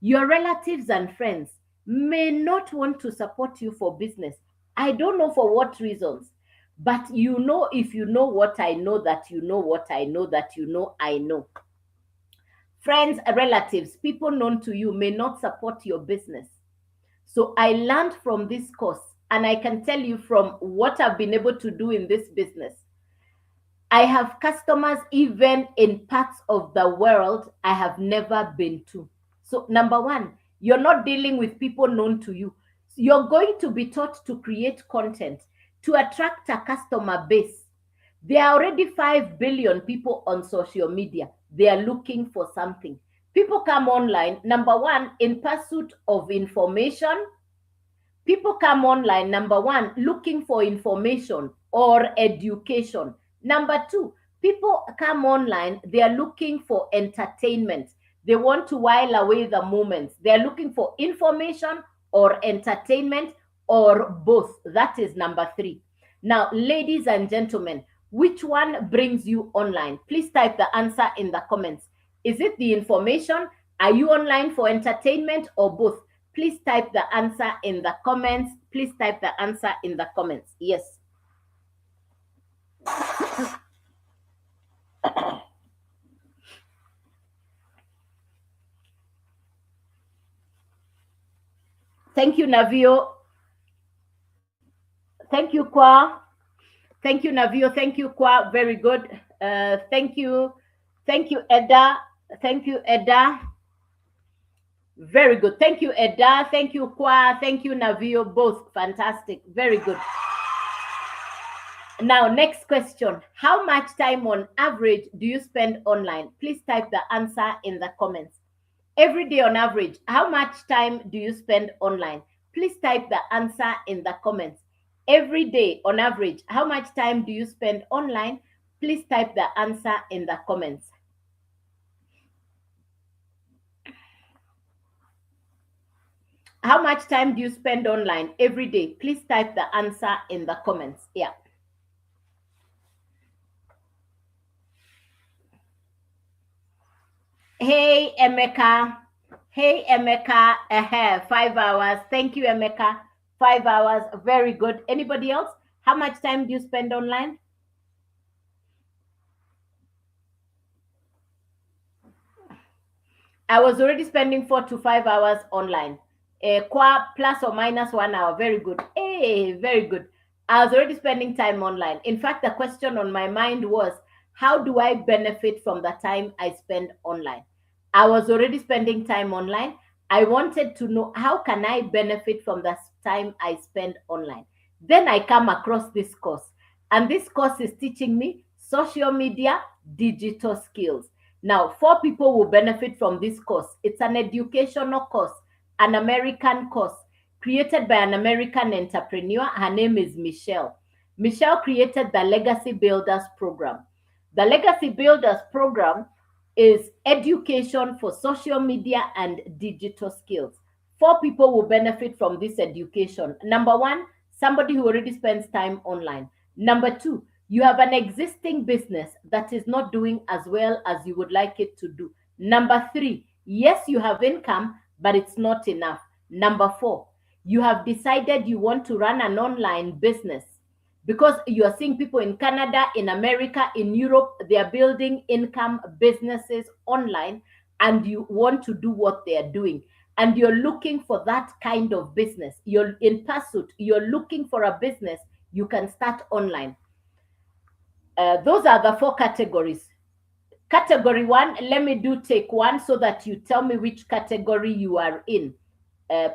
Your relatives and friends may not want to support you for business. I don't know for what reasons, but you know, if you know what I know, that you know what I know, that you know I know. Friends, relatives, people known to you may not support your business. So I learned from this course, and I can tell you from what I've been able to do in this business. I have customers even in parts of the world I have never been to. So, number one, you're not dealing with people known to you. You're going to be taught to create content to attract a customer base. There are already 5 billion people on social media. They are looking for something. People come online, number one, in pursuit of information. People come online, number one, looking for information or education. Number two, people come online, they are looking for entertainment. They want to while away the moments. They are looking for information or entertainment or both. That is number three. Now, ladies and gentlemen, which one brings you online? Please type the answer in the comments. Is it the information? Are you online for entertainment or both? Please type the answer in the comments. Please type the answer in the comments. Yes. Thank you, Navio. Thank you, Kwa. Thank you, Navio. Thank you, Kwa. Very good. Thank you. Thank you, Edda. Thank you, Edda. Very good. Thank you, Edda. Thank you, Kwa. Thank you, Navio. Both fantastic. Very good. Now, next question. How much time on average do you spend online? Please type the answer in the comments. Every day on average, how much time do you spend online? Please type the answer in the comments. Every day on average, how much time do you spend online? Please type the answer in the comments. How much time do you spend online every day? Please type the answer in the comments. Yeah. Hey, Emeka. Hey, Emeka. 5 hours. Thank you, Emeka. 5 hours. Very good. Anybody else? How much time do you spend online? I was already spending 4 to 5 hours online. Plus or minus 1 hour. Very good. Hey, very good. I was already spending time online. In fact, the question on my mind was, how do I benefit from the time I spend online? I was already spending time online. I wanted to know, how can I benefit from the time I spend online? Then I come across this course, and this course is teaching me social media, digital skills. Now, 4 people will benefit from this course. It's an educational course, an American course created by an American entrepreneur. Her name is Michelle. Michelle created the Legacy Builders program. The Legacy Builders program is education for social media and digital skills. 4 people will benefit from this education. Number one, somebody who already spends time online. Number two, you have an existing business that is not doing as well as you would like it to do. Number three, yes, you have income, but it's not enough. Number four, you have decided you want to run an online business because you are seeing people in Canada, in America, in Europe, they are building income businesses online, and you want to do what they are doing. And you're looking for that kind of business. You're in pursuit, you're looking for a business you can start online. Those are the 4 categories. Category one, let me do take one so that you tell me which category you are in.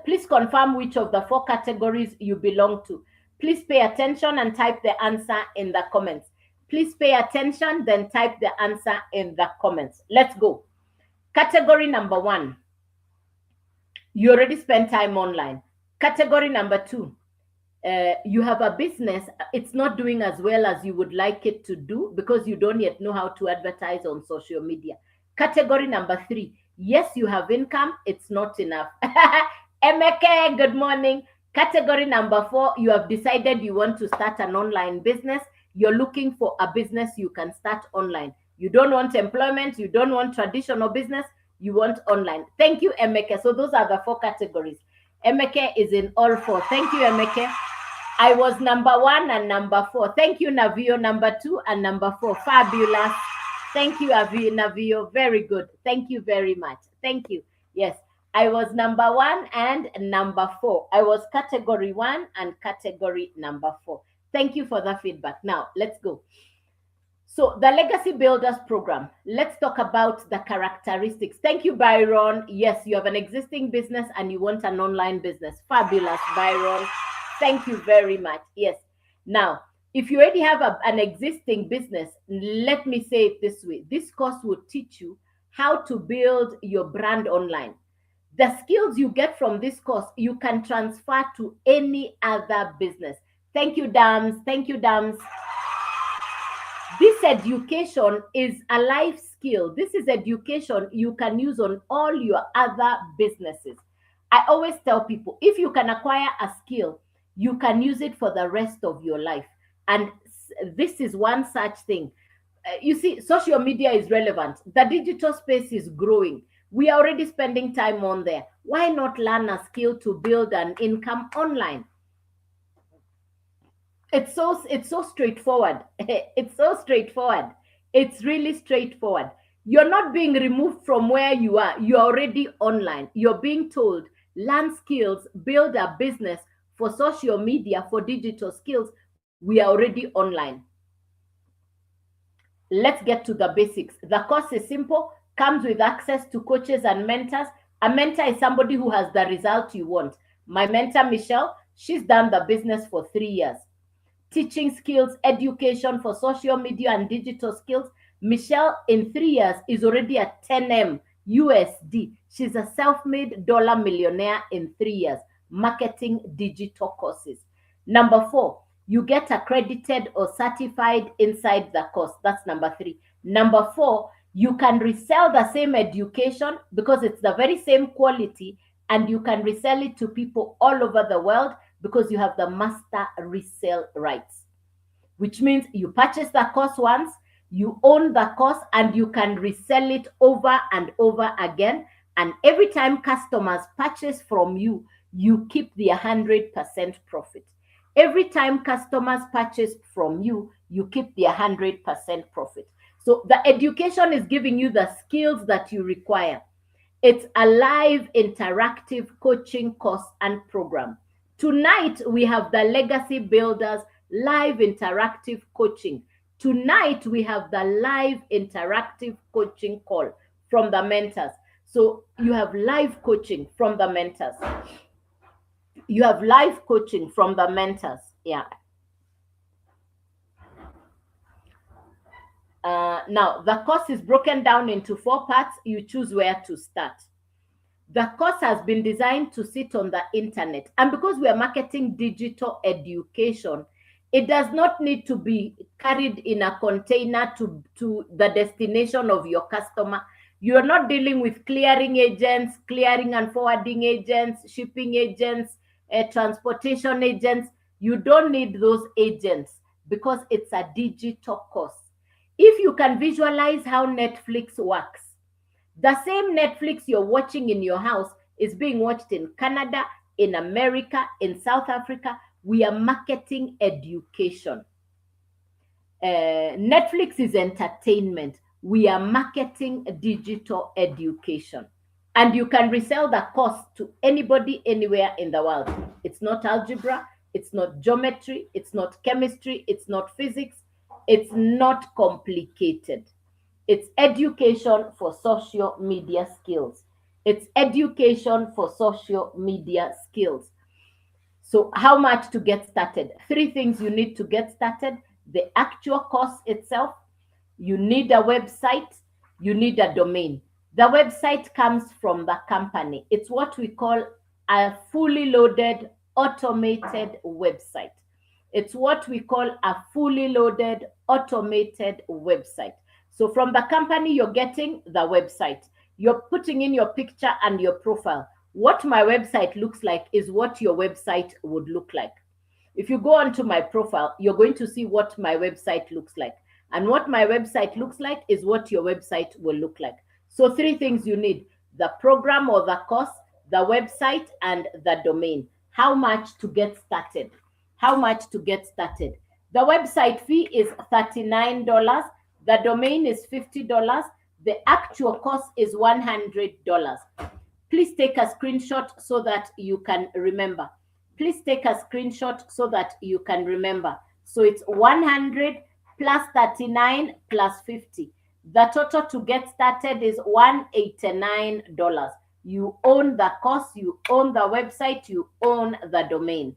Please confirm which of the 4 categories you belong to. Please pay attention and type the answer in the comments. Please pay attention, then type the answer in the comments. Let's go. Category number one, you already spent time online. Category number two, you have a business, it's not doing as well as you would like it to do because you don't yet know how to advertise on social media. Category number three, yes, you have income, it's not enough. Emeke, good morning. Category number four, you have decided you want to start an online business. You're looking for a business you can start online. You don't want employment, you don't want traditional business, you want online. Thank you, Emeke. So those are the 4 categories. Emeke is in all 4. Thank you, Emeke. I was number 1 and number 4. Thank you, Navio, number 2 and number 4. Fabulous. Thank you, Navio. Very good. Thank you very much. Thank you. Yes, I was number 1 and number 4. I was category 1 and category number 4. Thank you for the feedback. Now, let's go. So the Legacy Builders program, let's talk about the characteristics. Thank you, Byron. Yes, you have an existing business and you want an online business. Fabulous, Byron. Thank you very much. Yes. Now, if you already have an existing business, let me say it this way. This course will teach you how to build your brand online. The skills you get from this course, you can transfer to any other business. Thank you, Dams. Thank you, Dams. This education is a life skill. This is education you can use on all your other businesses. I always tell people, if you can acquire a skill, you can use it for the rest of your life. And this is one such thing. You see, social media is relevant. The digital space is growing. We are already spending time on there. Why not learn a skill to build an income online? It's so straightforward. It's so straightforward. It's really straightforward. You're not being removed from where you are. You're already online. You're being told, learn skills, build a business for social media, for digital skills. We are already online. Let's get to the basics. The course is simple, comes with access to coaches and mentors. A mentor is somebody who has the result you want. My mentor, Michelle, she's done the business for 3 years. Teaching skills, education for social media and digital skills. Michelle, in 3 years, is already at 10M USD. She's a self-made dollar millionaire in 3 years, marketing digital courses. Number 4, you get accredited or certified inside the course. That's number 3. Number 4, you can resell the same education because it's the very same quality, and you can resell it to people all over the world because you have the master resale rights, which means you purchase the course once, you own the course, and you can resell it over and over again. And every time customers purchase from you, you keep the 100% profit. Every time customers purchase from you, you keep the 100% profit. So the education is giving you the skills that you require. It's a live interactive coaching course and program. Tonight, we have the Legacy Builders live interactive coaching. Tonight, we have the live interactive coaching call from the mentors. So you have live coaching from the mentors. You have live coaching from the mentors. Yeah. Now, the course is broken down into 4 parts. You choose where to start. The course has been designed to sit on the internet. And because we are marketing digital education, it does not need to be carried in a container to the destination of your customer. You are not dealing with clearing agents, clearing and forwarding agents, shipping agents, transportation agents. You don't need those agents because it's a digital course. If you can visualize how Netflix works, the same Netflix you're watching in your house is being watched in Canada, in America, in South Africa. We are marketing education. Netflix is entertainment. We are marketing digital education. And you can resell the course to anybody, anywhere in the world. It's not algebra, it's not geometry, it's not chemistry, it's not physics, it's not complicated. It's education for social media skills. It's education for social media skills. So how much to get started? 3 things you need to get started. The actual course itself, you need a website, you need a domain. The website comes from the company. It's what we call a fully loaded, automated website. It's what we call a fully loaded, automated website. So from the company, you're getting the website. You're putting in your picture and your profile. What my website looks like is what your website would look like. If you go onto my profile, you're going to see what my website looks like. And what my website looks like is what your website will look like. So 3 things you need: the program or the course, the website, and the domain. How much to get started? How much to get started? The website fee is $39. The domain is $50. The actual cost is $100. Please take a screenshot so that you can remember. Please take a screenshot so that you can remember. So it's 100 plus 39 plus 50. The total to get started is $189. You own the course, you own the website, you own the domain.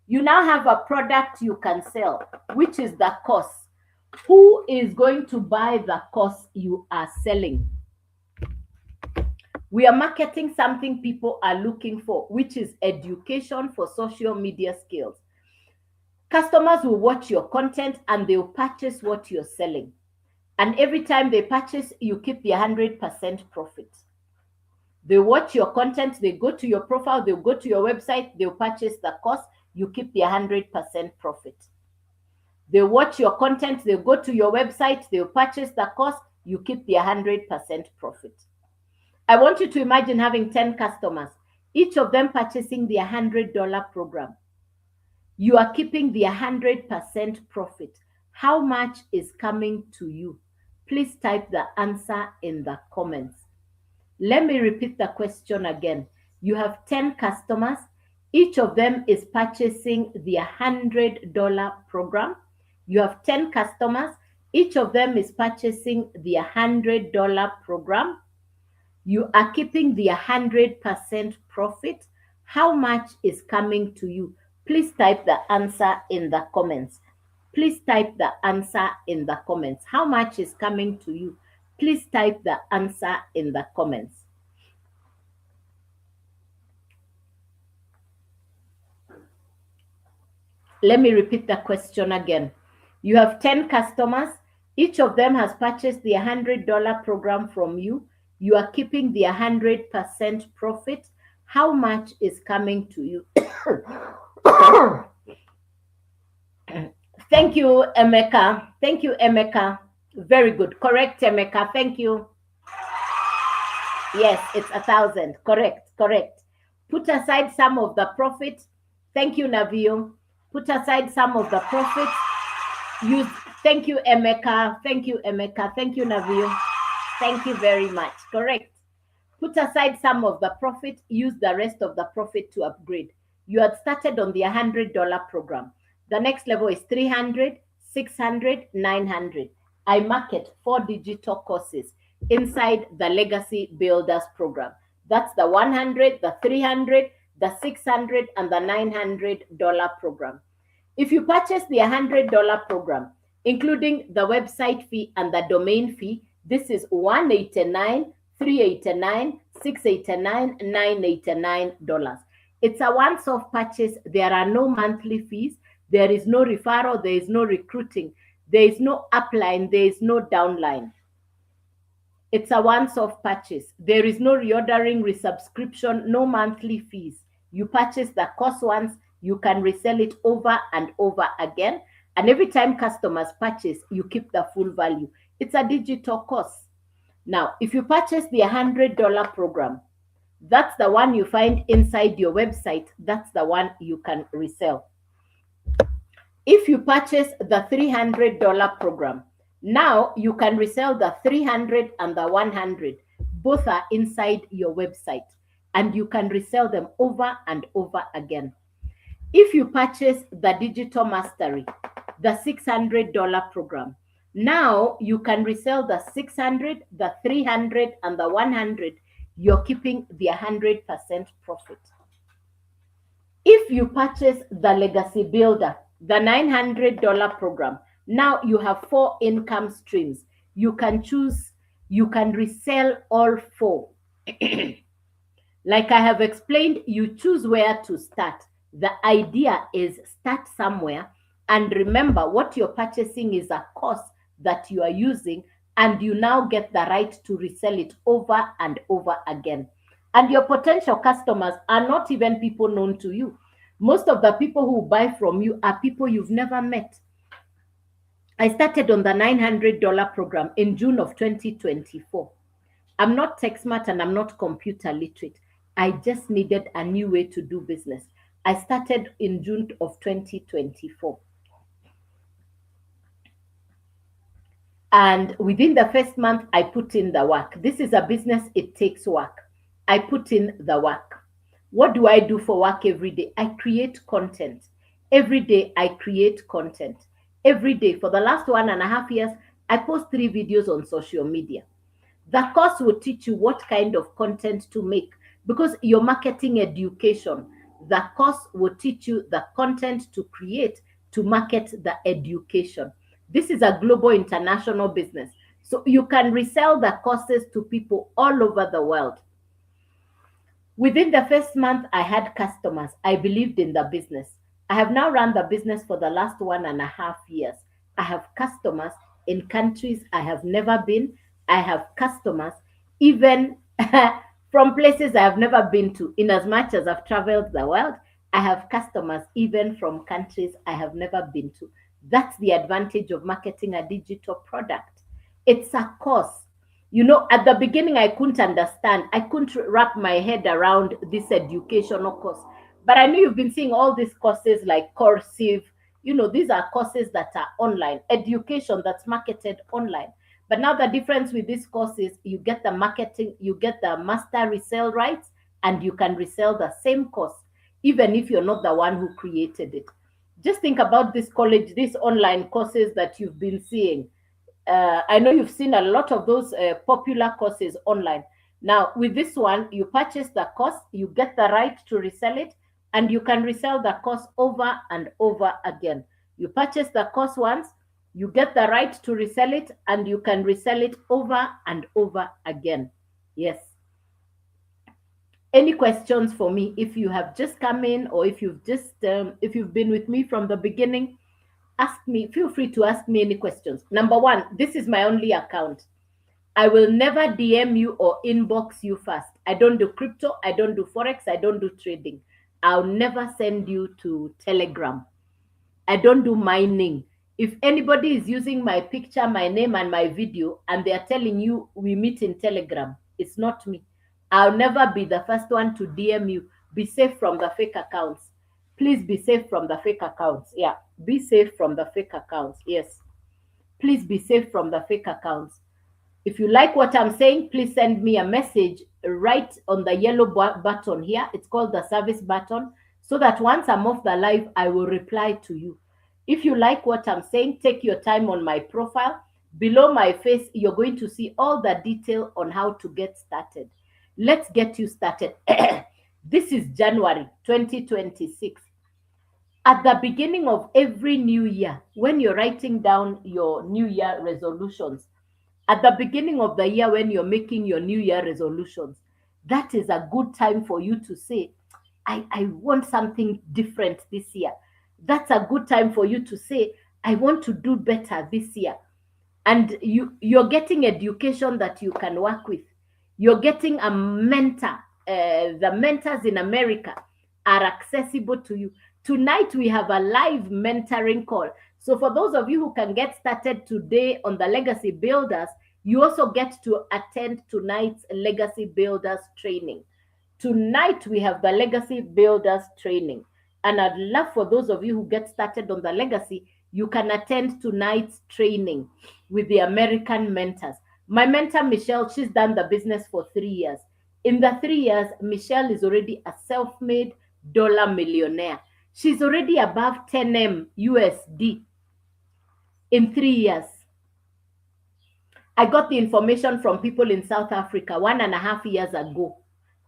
You now have a product you can sell, which is the course. Who is going to buy the course you are selling? We are marketing something people are looking for, which is education for social media skills. Customers will watch your content and they'll purchase what you're selling. And every time they purchase, you keep the 100% profit. They watch your content, they go to your profile, they'll go to your website, they'll purchase the course, you keep the 100% profit. They watch your content, they'll go to your website, they'll purchase the course, you keep the 100% profit. I want you to imagine having 10 customers, each of them purchasing the $100 program. You are keeping the 100% profit. How much is coming to you? Please type the answer in the comments. Let me repeat the question again. You have 10 customers. Each of them is purchasing the $100 program. You have 10 customers. Each of them is purchasing the $100 program. You are keeping the 100% profit. How much is coming to you? Please type the answer in the comments. Please type the answer in the comments. How much is coming to you? Please type the answer in the comments. Let me repeat the question again. You have 10 customers. Each of them has purchased the $100 program from you. You are keeping the 100% profit. How much is coming to you? Thank you, Emeka. Thank you, Emeka. Very good. Correct, Emeka. Thank you. Yes, it's 1,000. Correct, correct. Put aside some of the profit. Thank you, Navio. Put aside some of the profit. Thank you, Emeka. Thank you, Emeka. Thank you, Navio. Thank you very much. Correct. Put aside some of the profit. Use the rest of the profit to upgrade. You had started on the $100 program. The next level is 300, 600, 900. I market 4 digital courses inside the Legacy Builders program. That's the 100, the 300, the 600, and the $900 program. If you purchase the $100 program, including the website fee and the domain fee, this is $189, $389, $689, $989. It's a once-off purchase. There are no monthly fees. There is no referral. There is no recruiting. There is no upline. There is no downline. It's a once-off purchase. There is no reordering, resubscription, no monthly fees. You purchase the course once, you can resell it over and over again. And every time customers purchase, you keep the full value. It's a digital course. Now, if you purchase the $100 program, that's the one you find inside your website. That's the one you can resell. If you purchase the $300 program, now you can resell the 300 and the 100. Both are inside your website and you can resell them over and over again. If you purchase the Digital Mastery, the $600 program, now you can resell the 600, the 300, and the 100. You're keeping the 100% profit. If you purchase the Legacy Builder, the $900 program, now you have 4 income streams. You can choose, you can resell all 4. Like I have explained, you choose where to start. The idea is start somewhere and remember what you're purchasing is a course that you are using and you now get the right to resell it over and over again. And your potential customers are not even people known to you. Most of the people who buy from you are people you've never met. I started on the $900 program in June of 2024. I'm not tech smart and I'm not computer literate. I just needed a new way to do business. I started in June of 2024. And within the first month, I put in the work. This is a business, it takes work. I put in the work. What do I do for work every day? I create content. Every day, I create content. Every day for the last 1.5 years, I post 3 videos on social media. The course will teach you what kind of content to make because you're marketing education. The course will teach you the content to create to market the education. This is a global international business. So you can resell the courses to people all over the world. Within the first month, I had customers. I believed in the business. I have now run the business for the last 1.5 years. I have customers in countries I have never been. I have customers even from places I have never been to. In as much as I've traveled the world, I have customers even from countries I have never been to. That's the advantage of marketing a digital product. It's a course. You know, at the beginning, I couldn't understand. I couldn't wrap my head around this educational course. But I know you've been seeing all these courses like Coursive. You know, these are courses that are online, education that's marketed online. But now the difference with this course is you get the marketing, you get the master resale rights, and you can resell the same course, even if you're not the one who created it. Just think about this college, these online courses that you've been seeing. I know you've seen a lot of those popular courses online. Now, with this one, you purchase the course, you get the right to resell it, and you can resell the course over and over again. You purchase the course once, you get the right to resell it, and you can resell it over and over again. Yes. Any questions for me? If you have just come in or if you've just, if you've been with me from the beginning, ask me, feel free to ask me any questions. Number one, this is my only account. I will never DM you or inbox you first. I don't do crypto. I don't do Forex. I don't do trading. I'll never send you to Telegram. I don't do mining. If anybody is using my picture, my name, and my video, and they're telling you we meet in Telegram, it's not me. I'll never be the first one to DM you. Be safe from the fake accounts. Please be safe from the fake accounts. Yeah, be safe from the fake accounts. Yes. Please be safe from the fake accounts. If you like what I'm saying, please send me a message right on the yellow button here. It's called the service button, so that once I'm off the live, I will reply to you. If you like what I'm saying, take your time on my profile. Below my face, you're going to see all the detail on how to get started. Let's get you started. This is January 2026. At the beginning of every new year, when you're writing down your new year resolutions, at the beginning of the year, when you're making your new year resolutions, that is a good time for you to say, I want something different this year. That's a good time for you to say, I want to do better this year. And you're getting education that you can work with. You're getting a mentor. The mentors in America are accessible to you. Tonight we have a live mentoring call. So for those of you who can get started today on the Legacy Builders, you also get to attend tonight's Legacy Builders training. Tonight we have the Legacy Builders training. And I'd love for those of you who get started on the legacy, you can attend tonight's training with the American mentors. My mentor, Michelle, she's done the business for 3 years. In the 3 years, Michelle is already a self made dollar millionaire. She's already above 10M USD in 3 years. I got the information from people in South Africa 1.5 years ago.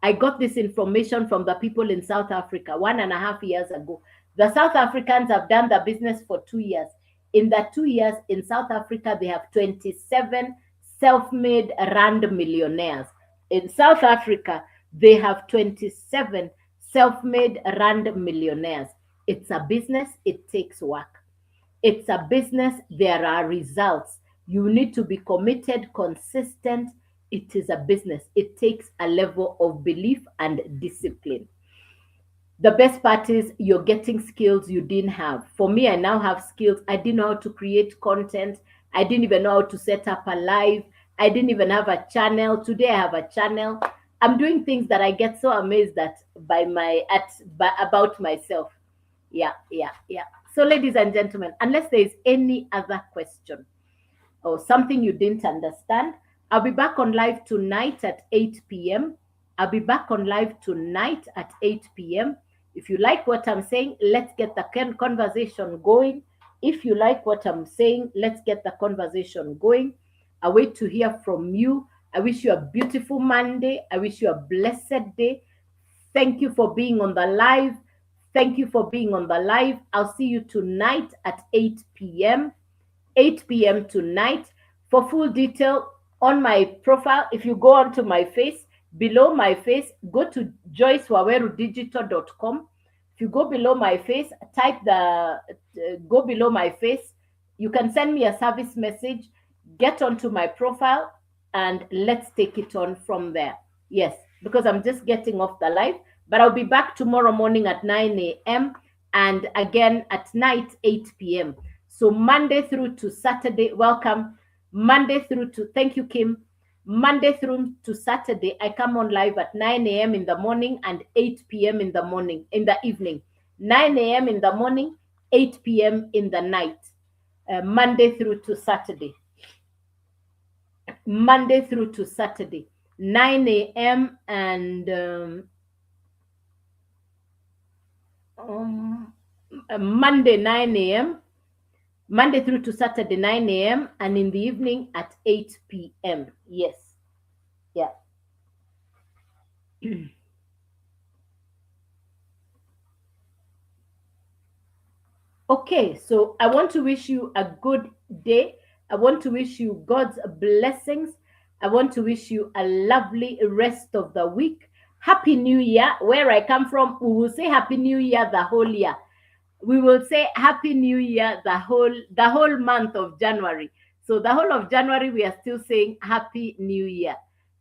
I got this information from the people in South Africa 1.5 years ago. The South Africans have done the business for 2 years. In the 2 years in South Africa, they have 27 self made Rand millionaires. In South Africa, they have 27 self made Rand millionaires. It's a business, it takes work. It's a business, there are results. You need to be committed, consistent. It is a business. It takes a level of belief and discipline. The best part is you're getting skills you didn't have. For me, I now have skills. I didn't know how to create content. I didn't even know how to set up a live. I didn't even have a channel. Today I have a channel. I'm doing things that I get so amazed at about myself. Yeah, yeah, yeah. So, ladies and gentlemen, unless there is any other question or something you didn't understand, I'll be back on live tonight at 8 p.m. I'll be back on live tonight at 8 p.m. If you like what I'm saying, let's get the conversation going. If you like what I'm saying, let's get the conversation going. I wait to hear from you. I wish you a beautiful Monday. I wish you a blessed day. Thank you for being on the live. Thank you for being on the live. I'll see you tonight at 8 p.m. 8 p.m. tonight. For full detail on my profile, if you go onto my face, below my face, go to joycewawerudigital.com. If you go below my face, go below my face, you can send me a service message, get onto my profile, and let's take it on from there. Yes, because I'm just getting off the live, but I'll be back tomorrow morning at 9 a.m. and again at night, 8 p.m. So Monday through to Saturday, welcome. Thank you, Kim. Monday through to Saturday, I come on live at 9 a.m. in the morning and 8 p.m. in the evening. 9 a.m. in the morning, 8 p.m. in the night. Monday through to Saturday. Monday through to Saturday, 9 a.m. and Monday, 9 a.m. Monday through to Saturday, 9 a.m. and in the evening at 8 p.m. Yes. Yeah. Okay, so I want to wish you a good day. I want to wish you God's blessings. I want to wish you a lovely rest of the week. Happy New Year. Where I come from, we will say Happy New Year the whole year. We will say Happy New Year the whole month of January. So the whole of January, we are still saying Happy New Year.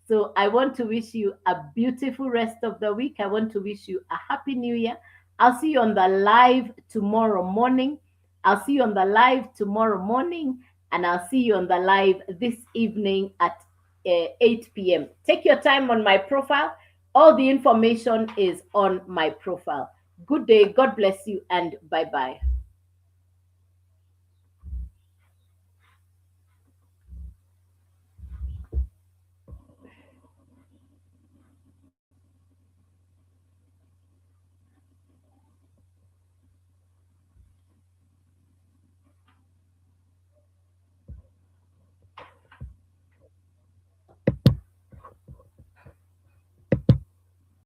So I want to wish you a beautiful rest of the week. I want to wish you a Happy New Year. I'll see you on the live tomorrow morning. I'll see you on the live tomorrow morning, and I'll see you on the live this evening at 8 p.m. Take your time on my profile. All the information is on my profile. Good day. God bless you, and bye-bye.